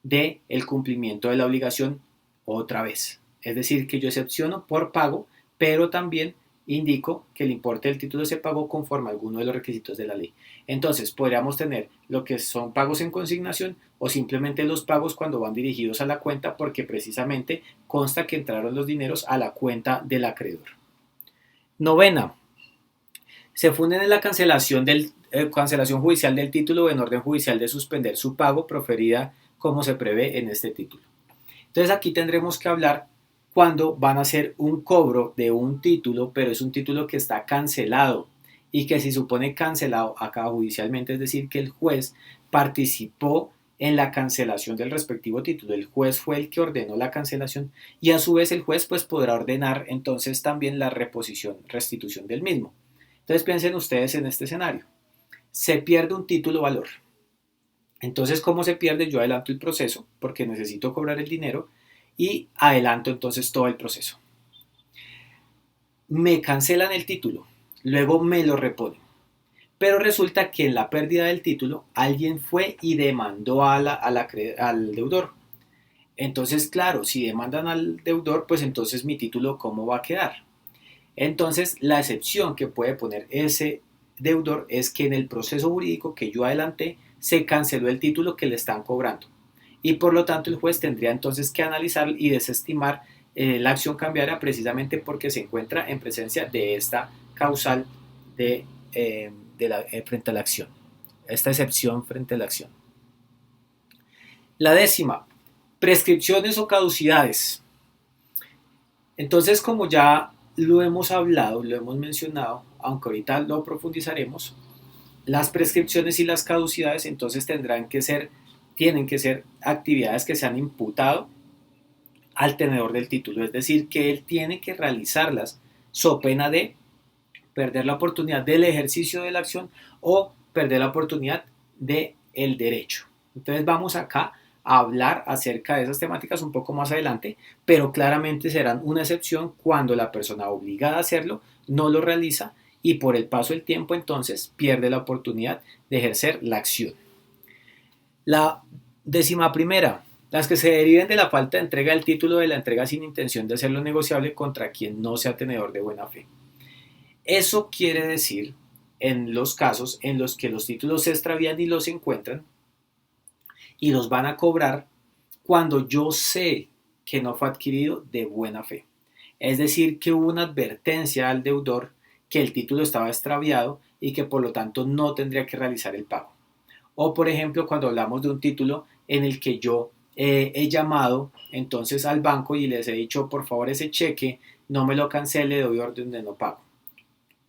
del cumplimiento de la obligación otra vez. Es decir, que yo excepciono por pago, pero también indico que el importe del título se pagó conforme a alguno de los requisitos de la ley. Entonces, podríamos tener lo que son pagos en consignación o simplemente los pagos cuando van dirigidos a la cuenta porque precisamente consta que entraron los dineros a la cuenta del acreedor. Novena, se funden en la cancelación judicial del título o en orden judicial de suspender su pago proferida como se prevé en este título. Entonces aquí tendremos que hablar cuando van a hacer un cobro de un título, pero es un título que está cancelado y que se supone cancelado acá judicialmente, es decir, que el juez participó en la cancelación del respectivo título. El juez fue el que ordenó la cancelación y a su vez el juez pues podrá ordenar entonces también la restitución del mismo. Entonces piensen ustedes en este escenario. Se pierde un título valor. Entonces, ¿cómo se pierde? Yo adelanto el proceso porque necesito cobrar el dinero y adelanto entonces todo el proceso. Me cancelan el título, luego me lo reponen. Pero resulta que en la pérdida del título alguien fue y demandó al deudor. Entonces, claro, si demandan al deudor, pues entonces mi título, ¿cómo va a quedar? Entonces, la excepción que puede poner ese deudor es que en el proceso jurídico que yo adelanté se canceló el título que le están cobrando y por lo tanto el juez tendría entonces que analizar y desestimar la acción cambiaria precisamente porque se encuentra en presencia de esta causal frente a la acción, esta excepción frente a la acción. La décima, prescripciones o caducidades. Entonces, como ya lo hemos hablado, lo hemos mencionado, aunque ahorita lo profundizaremos, las prescripciones y las caducidades entonces tienen que ser actividades que se han imputado al tenedor del título, es decir, que él tiene que realizarlas so pena de perder la oportunidad del ejercicio de la acción o perder la oportunidad del derecho. Entonces vamos acá a hablar acerca de esas temáticas un poco más adelante, pero claramente serán una excepción cuando la persona obligada a hacerlo no lo realiza y por el paso del tiempo entonces pierde la oportunidad de ejercer la acción. La 11ª, las que se deriven de la falta de entrega del título de la entrega sin intención de hacerlo negociable contra quien no sea tenedor de buena fe. Eso quiere decir en los casos en los que los títulos se extravían y los encuentran y los van a cobrar cuando yo sé que no fue adquirido de buena fe. Es decir, que hubo una advertencia al deudor que el título estaba extraviado y que por lo tanto no tendría que realizar el pago. O por ejemplo, cuando hablamos de un título en el que yo he llamado entonces al banco y les he dicho, por favor, ese cheque no me lo cancele, doy orden de no pago.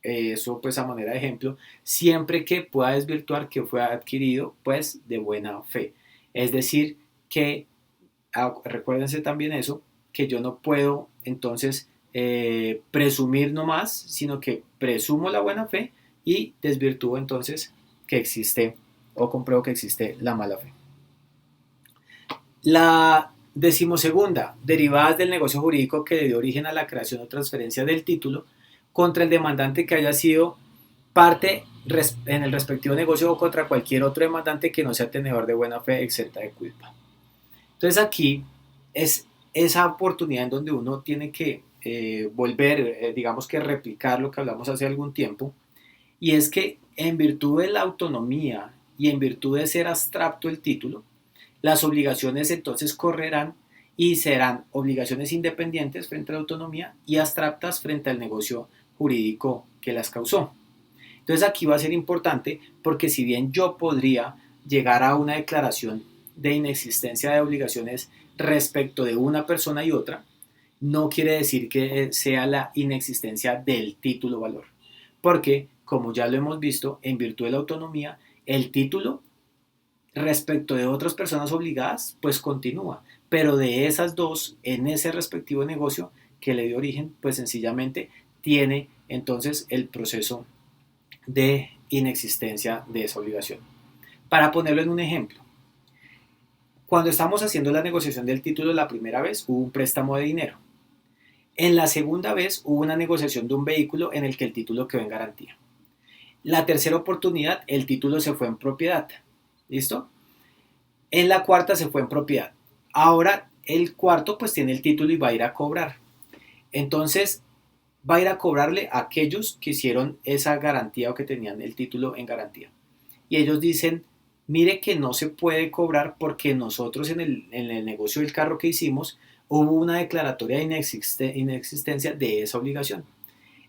Eso pues a manera de ejemplo, siempre que pueda desvirtuar que fue adquirido pues de buena fe. Es decir, que recuérdense también eso, que yo no puedo entonces presumir nomás, sino que presumo la buena fe y desvirtúo entonces que existe o compruebo que existe la mala fe. La 12ª, derivadas del negocio jurídico que dio origen a la creación o transferencia del título contra el demandante que haya sido parte en el respectivo negocio o contra cualquier otro demandante que no sea tenedor de buena fe exenta de culpa. Entonces aquí es esa oportunidad en donde uno tiene que volver, digamos que replicar lo que hablamos hace algún tiempo, y es que en virtud de la autonomía y en virtud de ser abstracto el título, las obligaciones entonces correrán y serán obligaciones independientes frente a la autonomía y abstractas frente al negocio jurídico que las causó. Entonces aquí va a ser importante porque si bien yo podría llegar a una declaración de inexistencia de obligaciones respecto de una persona y otra, no quiere decir que sea la inexistencia del título valor. Porque, como ya lo hemos visto, en virtud de la autonomía, el título respecto de otras personas obligadas, pues continúa. Pero de esas dos, en ese respectivo negocio que le dio origen, pues sencillamente tiene entonces el proceso de inexistencia de esa obligación. Para ponerlo en un ejemplo, cuando estamos haciendo la negociación del título la primera vez, hubo un préstamo de dinero. En la segunda vez hubo una negociación de un vehículo en el que el título quedó en garantía. La tercera oportunidad, el título se fue en propiedad. ¿Listo? En la cuarta se fue en propiedad. Ahora el cuarto pues tiene el título y va a ir a cobrar. Entonces va a ir a cobrarle a aquellos que hicieron esa garantía o que tenían el título en garantía. Y ellos dicen, mire que no se puede cobrar porque nosotros en el negocio del carro que hicimos hubo una declaratoria de inexistencia de esa obligación.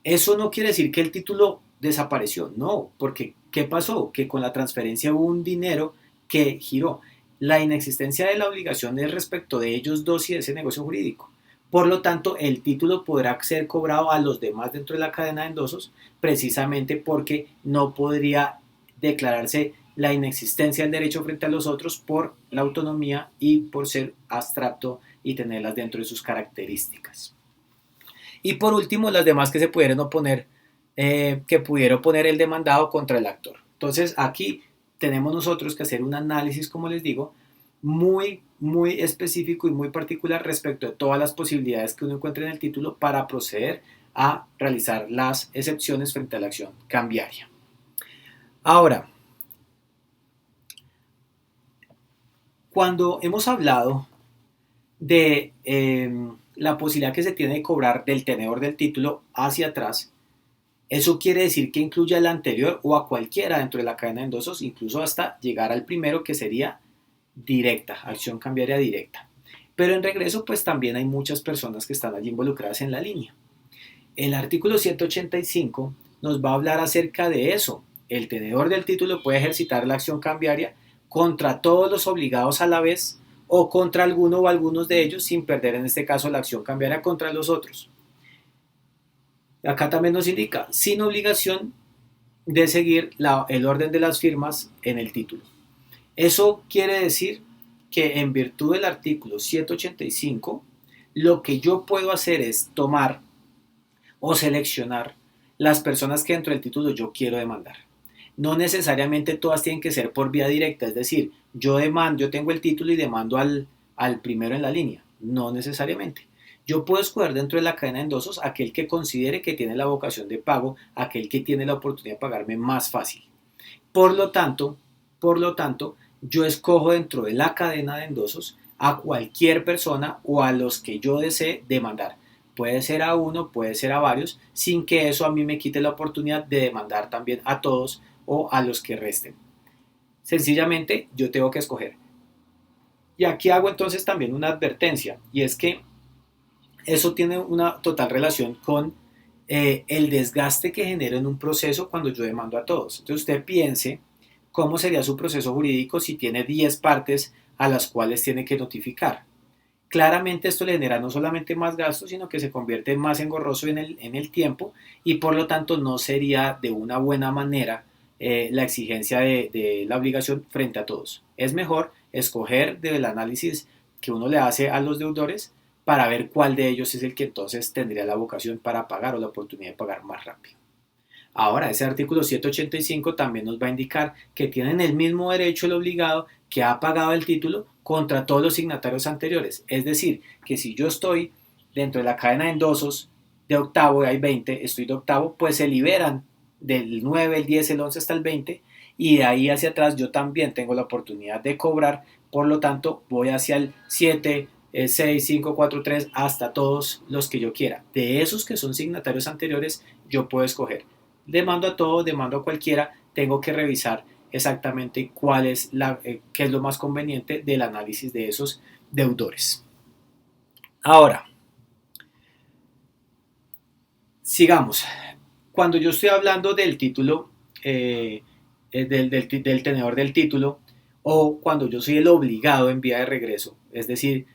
Eso no quiere decir que el título desapareció, no, porque ¿qué pasó? Que con la transferencia hubo un dinero que giró. La inexistencia de la obligación es respecto de ellos dos y de ese negocio jurídico. Por lo tanto, el título podrá ser cobrado a los demás dentro de la cadena de endosos precisamente porque no podría declararse la inexistencia del derecho frente a los otros por la autonomía y por ser abstracto y tenerlas dentro de sus características. Y por último, las demás que se pudieran oponer, que pudiera oponer el demandado contra el actor. Entonces aquí tenemos nosotros que hacer un análisis, como les digo, muy específico y muy particular respecto de todas las posibilidades que uno encuentre en el título para proceder a realizar las excepciones frente a la acción cambiaria. Ahora, cuando hemos hablado de la posibilidad que se tiene de cobrar del tenedor del título hacia atrás, eso quiere decir que incluya al anterior o a cualquiera dentro de la cadena de endosos, incluso hasta llegar al primero, que sería directa, acción cambiaria directa. Pero en regreso, pues también hay muchas personas que están allí involucradas en la línea. El artículo 185 nos va a hablar acerca de eso. El tenedor del título puede ejercitar la acción cambiaria contra todos los obligados a la vez o contra alguno o algunos de ellos sin perder en este caso la acción cambiaria contra los otros. Acá también nos indica, sin obligación de seguir el orden de las firmas en el título. Eso quiere decir que en virtud del artículo 185, lo que yo puedo hacer es tomar o seleccionar las personas que dentro del título yo quiero demandar. No necesariamente todas tienen que ser por vía directa, es decir, yo tengo el título y demando al primero en la línea. No necesariamente. Yo puedo escoger dentro de la cadena de endosos aquel que considere que tiene la vocación de pago, aquel que tiene la oportunidad de pagarme más fácil. Por lo tanto, yo escojo dentro de la cadena de endosos a cualquier persona o a los que yo desee demandar. Puede ser a uno, puede ser a varios, sin que eso a mí me quite la oportunidad de demandar también a todos o a los que resten. Sencillamente yo tengo que escoger. Y aquí hago entonces también una advertencia, y es que eso tiene una total relación con el desgaste que genera en un proceso cuando yo demando a todos. Entonces usted piense cómo sería su proceso jurídico si tiene 10 partes a las cuales tiene que notificar. Claramente esto le genera no solamente más gastos, sino que se convierte más engorroso en el tiempo y por lo tanto no sería de una buena manera la exigencia de la obligación frente a todos. Es mejor escoger del análisis que uno le hace a los deudores para ver cuál de ellos es el que entonces tendría la vocación para pagar o la oportunidad de pagar más rápido. Ahora, ese artículo 185 también nos va a indicar que tienen el mismo derecho el obligado que ha pagado el título contra todos los signatarios anteriores. Es decir, que si yo estoy dentro de la cadena de endosos de octavo y hay 20, estoy de octavo, pues se liberan del 9, el 10, el 11 hasta el 20, y de ahí hacia atrás yo también tengo la oportunidad de cobrar, por lo tanto voy hacia el 7, 6, 5, 4, 3, hasta todos los que yo quiera. De esos que son signatarios anteriores, yo puedo escoger. Demando a todos, demando a cualquiera, tengo que revisar exactamente qué es lo más conveniente del análisis de esos deudores. Ahora, sigamos. Cuando yo estoy hablando del título, del tenedor del título, o cuando yo soy el obligado en vía de regreso, es decir,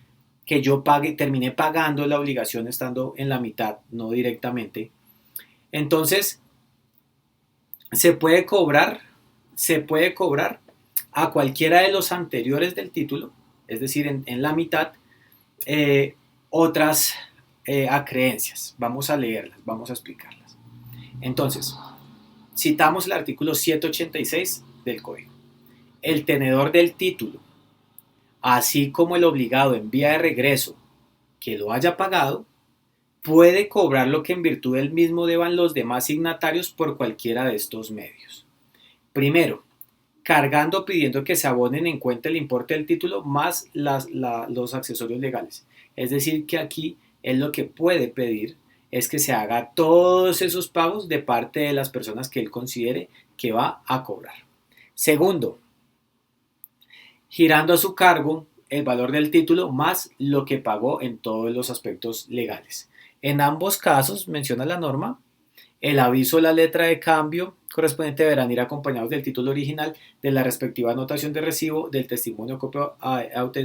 que yo terminé pagando la obligación estando en la mitad, no directamente, entonces se puede cobrar a cualquiera de los anteriores del título, es decir, en la mitad, otras acreencias. Vamos a leerlas, vamos a explicarlas. Entonces, citamos el artículo 786 del Código. El tenedor del título, así como el obligado en vía de regreso que lo haya pagado, puede cobrar lo que en virtud del mismo deban los demás signatarios por cualquiera de estos medios. Primero, cargando o pidiendo que se abonen en cuenta el importe del título más los accesorios legales. Es decir, que aquí él lo que puede pedir es que se haga todos esos pagos de parte de las personas que él considere que va a cobrar. Segundo, girando a su cargo el valor del título más lo que pagó en todos los aspectos legales. En ambos casos, menciona la norma, el aviso o la letra de cambio correspondiente deberán ir acompañados del título original, de la respectiva anotación de recibo, del testimonio copia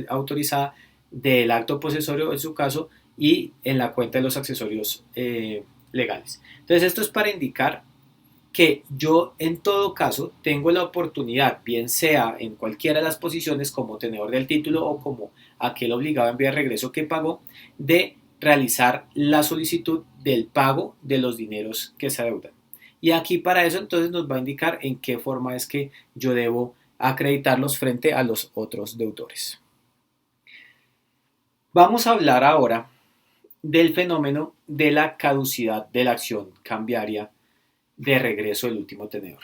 autorizada, del acto posesorio en su caso y en la cuenta de los accesorios legales. Entonces esto es para indicar que yo en todo caso tengo la oportunidad, bien sea en cualquiera de las posiciones como tenedor del título o como aquel obligado en vía de regreso que pagó, de realizar la solicitud del pago de los dineros que se adeudan. Y aquí para eso entonces nos va a indicar en qué forma es que yo debo acreditarlos frente a los otros deudores. Vamos a hablar ahora del fenómeno de la caducidad de la acción cambiaria de regreso del último tenedor.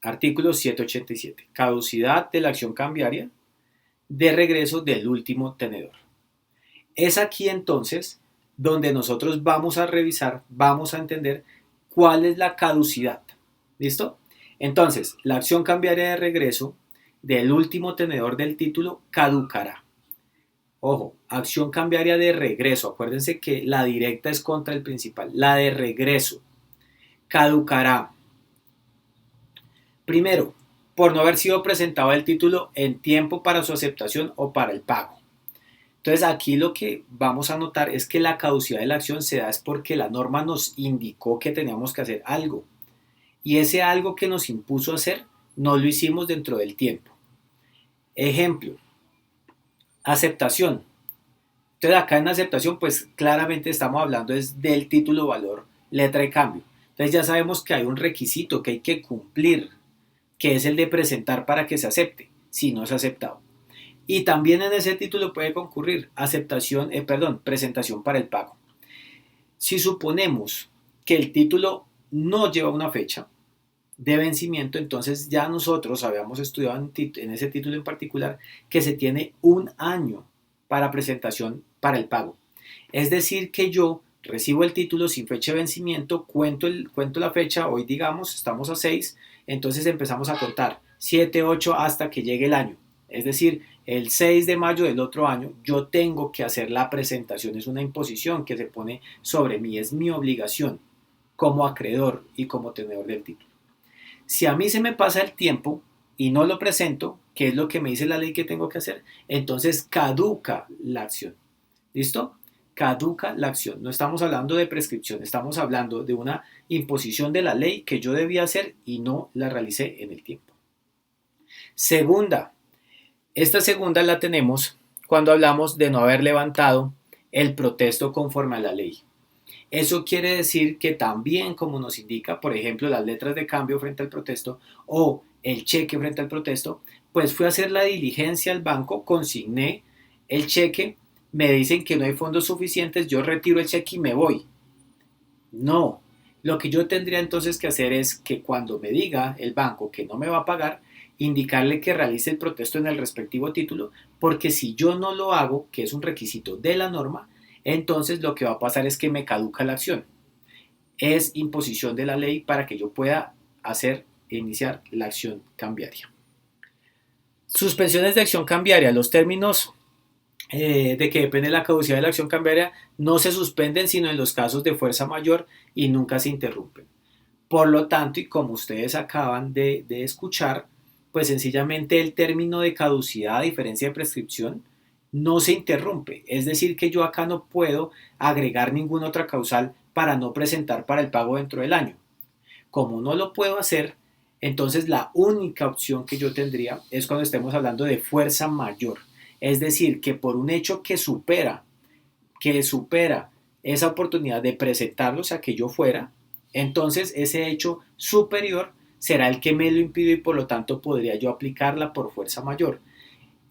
Artículo 787. Caducidad de la acción cambiaria de regreso del último tenedor. Es aquí entonces donde nosotros vamos a revisar, vamos a entender cuál es la caducidad. ¿Listo? Entonces, la acción cambiaria de regreso del último tenedor del título caducará. Ojo, acción cambiaria de regreso. Acuérdense que la directa es contra el principal. La de regreso caducará. Primero, por no haber sido presentado el título en tiempo para su aceptación o para el pago. Entonces aquí lo que vamos a notar es que la caducidad de la acción se da es porque la norma nos indicó que teníamos que hacer algo. Y ese algo que nos impuso hacer no lo hicimos dentro del tiempo. Ejemplo, aceptación. Entonces acá en aceptación pues claramente estamos hablando es del título valor letra de cambio. Entonces ya sabemos que hay un requisito que hay que cumplir, que es el de presentar para que se acepte, si no es aceptado. Y también en ese título puede concurrir presentación para el pago. Si suponemos que el título no lleva una fecha de vencimiento, entonces ya nosotros habíamos estudiado en ese título en particular que se tiene un año para presentación para el pago. Es decir, que yo recibo el título sin fecha de vencimiento, cuento la fecha, hoy digamos estamos a 6, entonces empezamos a contar 7, 8 hasta que llegue el año. Es decir, el 6 de mayo del otro año yo tengo que hacer la presentación, es una imposición que se pone sobre mí, es mi obligación como acreedor y como tenedor del título. Si a mí se me pasa el tiempo y no lo presento, ¿qué es lo que me dice la ley que tengo que hacer? Entonces caduca la acción. ¿Listo? Caduca la acción. No estamos hablando de prescripción, estamos hablando de una imposición de la ley que yo debía hacer y no la realicé en el tiempo. Esta segunda la tenemos cuando hablamos de no haber levantado el protesto conforme a la ley. Eso quiere decir que también, como nos indica, por ejemplo, las letras de cambio frente al protesto o el cheque frente al protesto, pues fui a hacer la diligencia al banco, consigné el cheque, me dicen que no hay fondos suficientes, yo retiro el cheque y me voy. No, Lo que yo tendría entonces que hacer es que cuando me diga el banco que no me va a pagar, indicarle que realice el protesto en el respectivo título, porque si yo no lo hago, que es un requisito de la norma, entonces lo que va a pasar es que me caduca la acción. Es imposición de la ley para que yo pueda iniciar la acción cambiaria. Suspensiones de acción cambiaria. Los términos de que depende la caducidad de la acción cambiaria no se suspenden sino en los casos de fuerza mayor y nunca se interrumpen. Por lo tanto, y como ustedes acaban de escuchar, pues sencillamente el término de caducidad, a diferencia de prescripción, no se interrumpe. Es decir, que yo acá no puedo agregar ninguna otra causal para no presentar para el pago dentro del año. Como no lo puedo hacer, entonces la única opción que yo tendría es cuando estemos hablando de fuerza mayor. Es decir, que por un hecho que supera esa oportunidad de presentarlo, o sea, que yo fuera, entonces ese hecho superior será el que me lo impidió y por lo tanto podría yo aplicarla por fuerza mayor.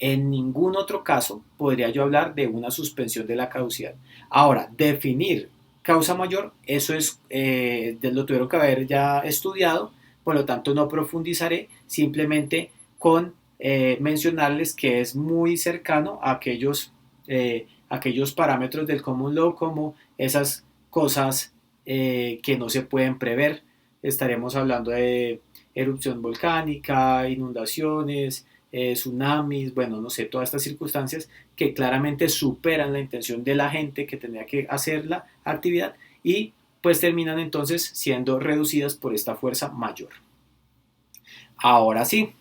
En ningún otro caso podría yo hablar de una suspensión de la caducidad. Ahora, definir causa mayor, eso es, lo tuvieron que haber ya estudiado, por lo tanto no profundizaré, simplemente con mencionarles que es muy cercano a aquellos parámetros del common law, como esas cosas que no se pueden prever. Estaremos hablando de erupción volcánica, inundaciones, tsunamis, bueno, no sé, todas estas circunstancias que claramente superan la intención de la gente que tenía que hacer la actividad y pues terminan entonces siendo reducidas por esta fuerza mayor. Ahora sí,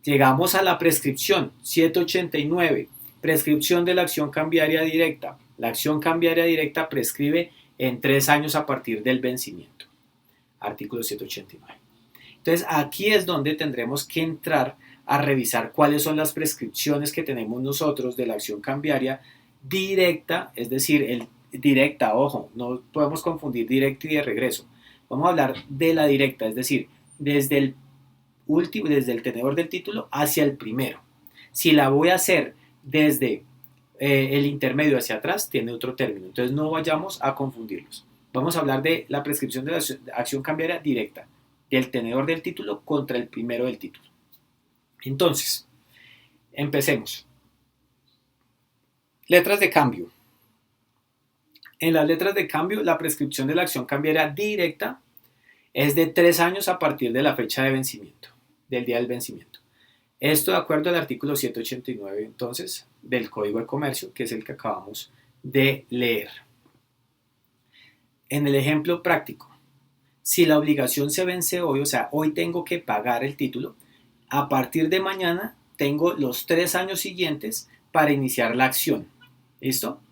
llegamos a la prescripción 789, prescripción de la acción cambiaria directa. La acción cambiaria directa prescribe en 3 años a partir del vencimiento. Artículo 789. Entonces aquí es donde tendremos que entrar a revisar cuáles son las prescripciones que tenemos nosotros de la acción cambiaria directa, es decir, directa, ojo, no podemos confundir directa y de regreso. Vamos a hablar de la directa, es decir, desde el tenedor del título hacia el primero. Si la voy a hacer desde el intermedio hacia atrás, tiene otro término, entonces no vayamos a confundirlos. Vamos a hablar de la prescripción de la acción cambiaria directa, del tenedor del título contra el primero del título. Entonces, empecemos. Letras de cambio. En las letras de cambio, la prescripción de la acción cambiaria directa es de 3 años a partir de la fecha de vencimiento, del día del vencimiento. Esto de acuerdo al artículo 789, entonces, del Código de Comercio, que es el que acabamos de leer. En el ejemplo práctico, si la obligación se vence hoy, o sea, hoy tengo que pagar el título, a partir de mañana tengo los 3 años siguientes para iniciar la acción. ¿Listo?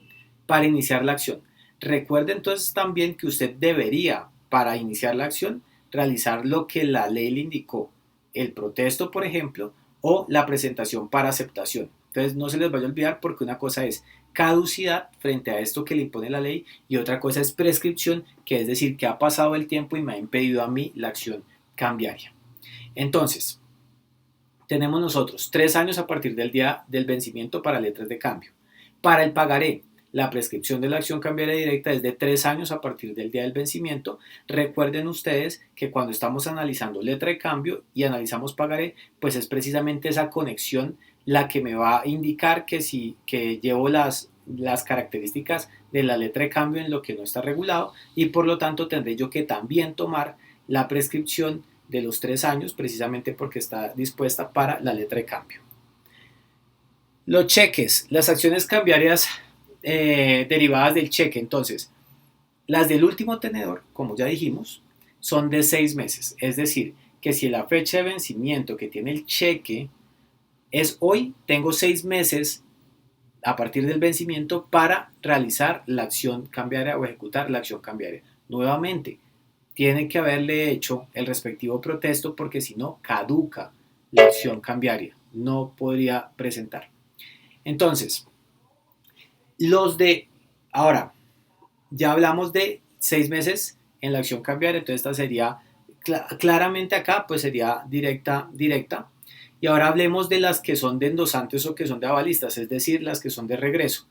Para iniciar la acción. Recuerde entonces también que usted debería, para iniciar la acción, realizar lo que la ley le indicó. El protesto, por ejemplo, o la presentación para aceptación. Entonces no se les vaya a olvidar porque una cosa es caducidad frente a esto que le impone la ley y otra cosa es prescripción, que es decir, que ha pasado el tiempo y me ha impedido a mí la acción cambiaria. Entonces, tenemos nosotros 3 años a partir del día del vencimiento para letras de cambio. Para el pagaré, la prescripción de la acción cambiaria directa es de 3 años a partir del día del vencimiento. Recuerden ustedes que cuando estamos analizando letra de cambio y analizamos pagaré, pues es precisamente esa conexión la que me va a indicar que llevo las características de la letra de cambio en lo que no está regulado y por lo tanto tendré yo que también tomar la prescripción de los 3 años precisamente porque está dispuesta para la letra de cambio. Los cheques, las acciones cambiarias derivadas del cheque, entonces, las del último tenedor, como ya dijimos, son de 6 meses, es decir, que si la fecha de vencimiento que tiene el cheque es hoy, tengo 6 meses a partir del vencimiento para realizar la acción cambiaria o ejecutar la acción cambiaria. Nuevamente, tiene que haberle hecho el respectivo protesto porque si no, caduca la acción cambiaria, no podría presentar. Entonces, ahora, ya hablamos de 6 meses en la acción cambiaria, entonces esta sería, claramente acá, pues sería directa. Y ahora hablemos de las que son de endosantes o que son de avalistas, es decir, las que son de regreso.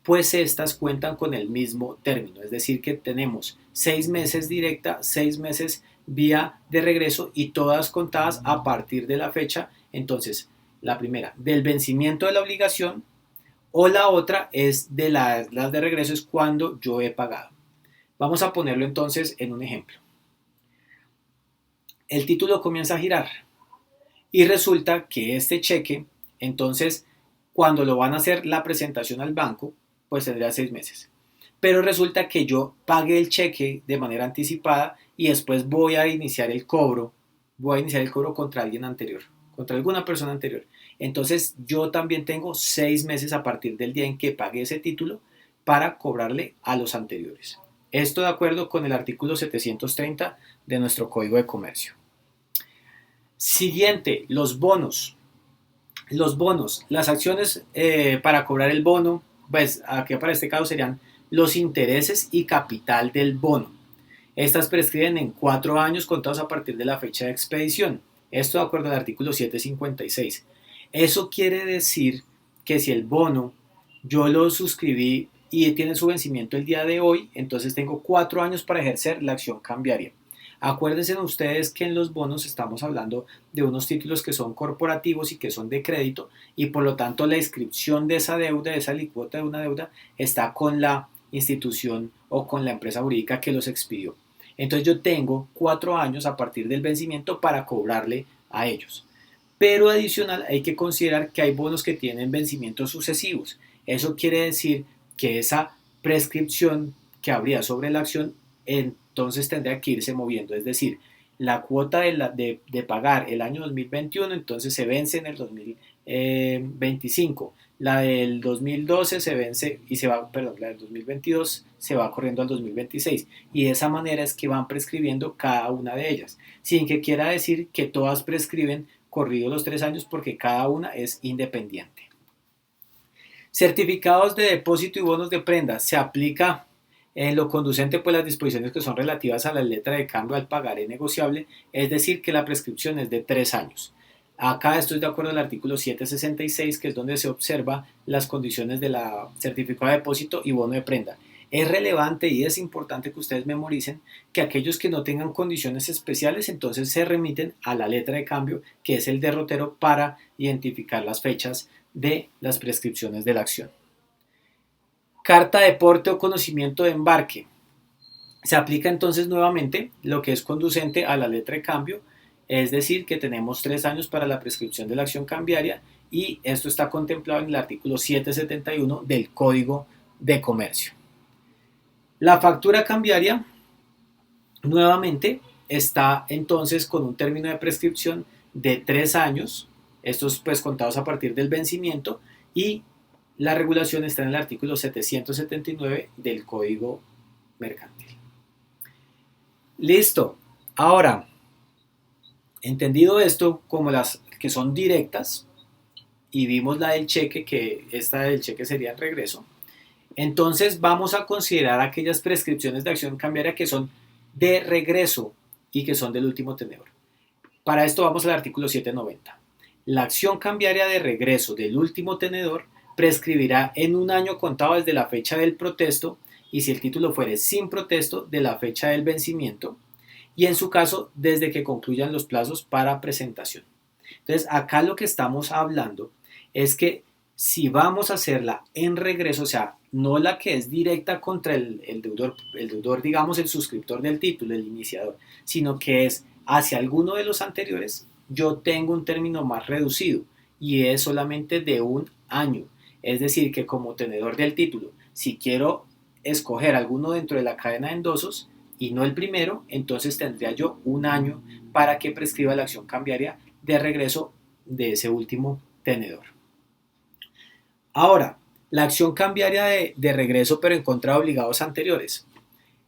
pues estas cuentan con el mismo término, es decir que tenemos 6 meses directa, 6 meses vía de regreso y todas contadas a partir de la fecha. Entonces, la primera, del vencimiento de la obligación, o la otra es de las de regreso, es cuando yo he pagado. Vamos a ponerlo entonces en un ejemplo. El título comienza a girar y resulta que este cheque, entonces, cuando lo van a hacer la presentación al banco, pues tendrá 6 meses. Pero resulta que yo pagué el cheque de manera anticipada y después voy a iniciar el cobro. Voy a iniciar el cobro contra alguien anterior, contra alguna persona anterior. Entonces yo también tengo 6 meses a partir del día en que pagué ese título para cobrarle a los anteriores. Esto de acuerdo con el artículo 730 de nuestro Código de Comercio. Siguiente, los bonos. Los bonos, las acciones para cobrar el bono, pues aquí para este caso serían los intereses y capital del bono. Estas prescriben en 4 años contados a partir de la fecha de expedición. Esto de acuerdo al artículo 756. Eso quiere decir que si el bono yo lo suscribí y tiene su vencimiento el día de hoy, entonces tengo 4 años para ejercer la acción cambiaria. Acuérdense ustedes que en los bonos estamos hablando de unos títulos que son corporativos y que son de crédito y por lo tanto la inscripción de esa deuda, de esa licuota de una deuda, está con la institución o con la empresa jurídica que los expidió. Entonces yo tengo 4 años a partir del vencimiento para cobrarle a ellos. Pero adicional hay que considerar que hay bonos que tienen vencimientos sucesivos. Eso quiere decir que esa prescripción que habría sobre la acción entonces tendría que irse moviendo. Es decir, la cuota de pagar el año 2021 entonces se vence en el 2025. La del 2012 se vence y se va, perdón, la del 2022 se va corriendo al 2026 y de esa manera es que van prescribiendo cada una de ellas, sin que quiera decir que todas prescriben corridos los 3 años porque cada una es independiente. Certificados de depósito y bonos de prenda. Se aplica en lo conducente pues las disposiciones que son relativas a la letra de cambio al pagaré negociable, es decir que la prescripción es de 3 años. Acá estoy de acuerdo al artículo 766, que es donde se observa las condiciones de la certificado de depósito y bono de prenda. Es relevante y es importante que ustedes memoricen que aquellos que no tengan condiciones especiales entonces se remiten a la letra de cambio, que es el derrotero, para identificar las fechas de las prescripciones de la acción. Carta de porte o conocimiento de embarque. Se aplica entonces nuevamente lo que es conducente a la letra de cambio, es decir, que tenemos 3 años para la prescripción de la acción cambiaria y esto está contemplado en el artículo 771 del Código de Comercio. La factura cambiaria nuevamente está entonces con un término de prescripción de 3 años, estos pues contados a partir del vencimiento, y la regulación está en el artículo 779 del Código Mercantil. Listo. Ahora, entendido esto como las que son directas, y vimos la del cheque, que esta del cheque sería el regreso, entonces vamos a considerar aquellas prescripciones de acción cambiaria que son de regreso y que son del último tenedor. Para esto vamos al artículo 790. La acción cambiaria de regreso del último tenedor prescribirá en 1 año contado desde la fecha del protesto y si el título fuere sin protesto de la fecha del vencimiento y en su caso desde que concluyan los plazos para presentación. Entonces acá lo que estamos hablando es que si vamos a hacerla en regreso, o sea, no la que es directa contra el deudor, digamos el suscriptor del título, el iniciador, sino que es hacia alguno de los anteriores, yo tengo un término más reducido y es solamente de 1 año. Es decir, que como tenedor del título, si quiero escoger alguno dentro de la cadena de endosos y no el primero, entonces tendría yo 1 año para que prescriba la acción cambiaria de regreso de ese último tenedor. Ahora, la acción cambiaria de regreso pero en contra de obligados anteriores.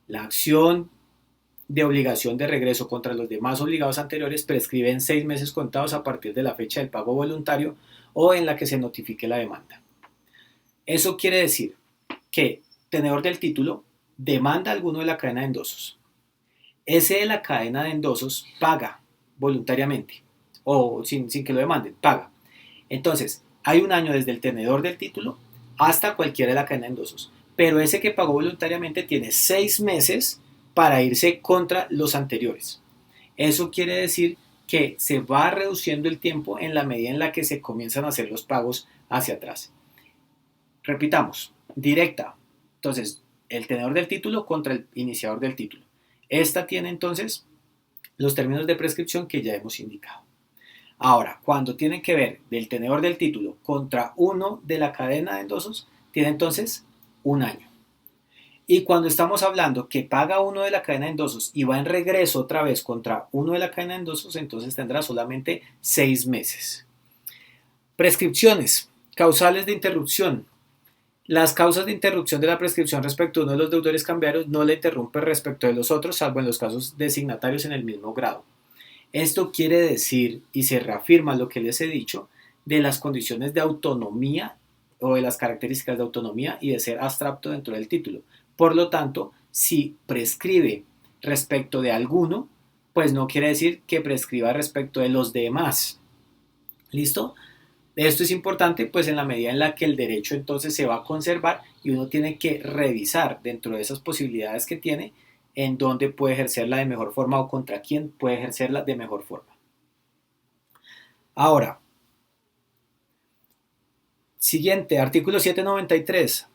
La acción de obligación de regreso contra los demás obligados anteriores prescribe en 6 meses contados a partir de la fecha del pago voluntario o en la que se notifique la demanda. Eso quiere decir que tenedor del título demanda a alguno de la cadena de endosos. Ese de la cadena de endosos paga voluntariamente o sin que lo demanden, paga. Entonces, hay 1 año desde el tenedor del título hasta cualquiera de la cadena de endosos. Pero ese que pagó voluntariamente tiene 6 meses para irse contra los anteriores. Eso quiere decir que se va reduciendo el tiempo en la medida en la que se comienzan a hacer los pagos hacia atrás. Repitamos, directa. Entonces, el tenedor del título contra el iniciador del título. Esta tiene entonces los términos de prescripción que ya hemos indicado. Ahora, cuando tienen que ver del tenedor del título contra uno de la cadena de endosos, tiene entonces un año. Y cuando estamos hablando que paga uno de la cadena de endosos y va en regreso otra vez contra uno de la cadena de endosos, entonces tendrá solamente 6 meses. Prescripciones, causales de interrupción. Las causas de interrupción de la prescripción respecto a uno de los deudores cambiarios no le interrumpe respecto de los otros, salvo en los casos de signatarios en el mismo grado. Esto quiere decir, y se reafirma lo que les he dicho, de las condiciones de autonomía o de las características de autonomía y de ser abstracto dentro del título. Por lo tanto, si prescribe respecto de alguno, pues no quiere decir que prescriba respecto de los demás. ¿Listo? Esto es importante pues en la medida en la que el derecho entonces se va a conservar y uno tiene que revisar dentro de esas posibilidades que tiene en dónde puede ejercerla de mejor forma o contra quién puede ejercerla de mejor forma. Ahora, siguiente, artículo 793.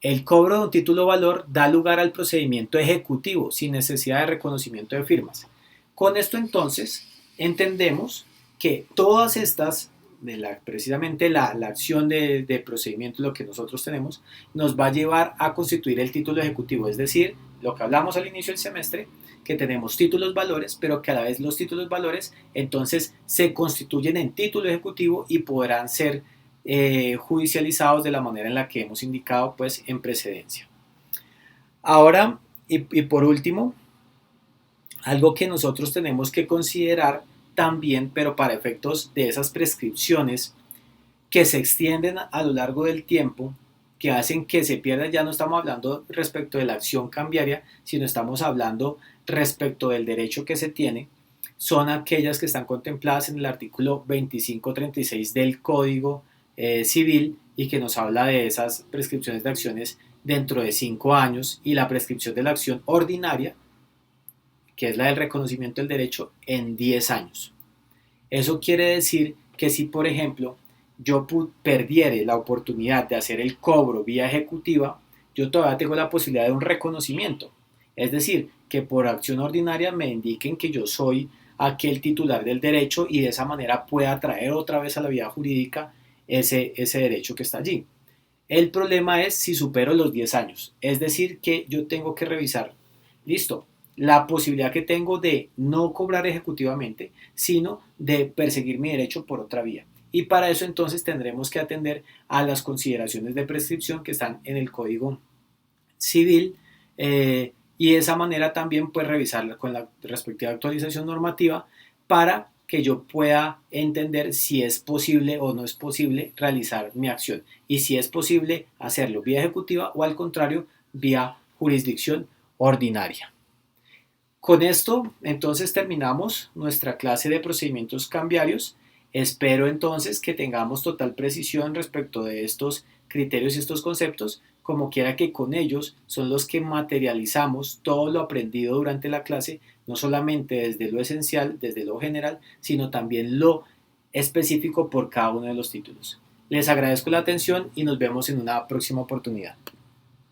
El cobro de un título valor da lugar al procedimiento ejecutivo sin necesidad de reconocimiento de firmas. Con esto entonces entendemos que todas estas precisamente la acción de procedimiento, lo que nosotros tenemos, nos va a llevar a constituir el título ejecutivo, es decir, lo que hablamos al inicio del semestre, que tenemos títulos valores, pero que a la vez los títulos valores entonces se constituyen en título ejecutivo y podrán ser judicializados de la manera en la que hemos indicado pues en precedencia. Ahora, y por último, algo que nosotros tenemos que considerar también, pero para efectos de esas prescripciones que se extienden a lo largo del tiempo, que hacen que se pierda, ya no estamos hablando respecto de la acción cambiaria, sino estamos hablando respecto del derecho que se tiene, son aquellas que están contempladas en el artículo 2536 del Código Civil y que nos habla de esas prescripciones de acciones dentro de 5 años y la prescripción de la acción ordinaria, que es la del reconocimiento del derecho, en 10 años. Eso quiere decir que si, por ejemplo, yo perdiere la oportunidad de hacer el cobro vía ejecutiva, yo todavía tengo la posibilidad de un reconocimiento. Es decir, que por acción ordinaria me indiquen que yo soy aquel titular del derecho y de esa manera pueda traer otra vez a la vía jurídica ese derecho que está allí. El problema es si supero los 10 años. Es decir, que yo tengo que revisar, listo, la posibilidad que tengo de no cobrar ejecutivamente, sino de perseguir mi derecho por otra vía. Y para eso entonces tendremos que atender a las consideraciones de prescripción que están en el Código Civil y de esa manera también pues revisarla con la respectiva actualización normativa para que yo pueda entender si es posible o no es posible realizar mi acción y si es posible hacerlo vía ejecutiva o al contrario vía jurisdicción ordinaria. Con esto, entonces, terminamos nuestra clase de procedimientos cambiarios. Espero entonces que tengamos total precisión respecto de estos criterios y estos conceptos, como quiera que con ellos son los que materializamos todo lo aprendido durante la clase, no solamente desde lo esencial, desde lo general, sino también lo específico por cada uno de los títulos. Les agradezco la atención y nos vemos en una próxima oportunidad.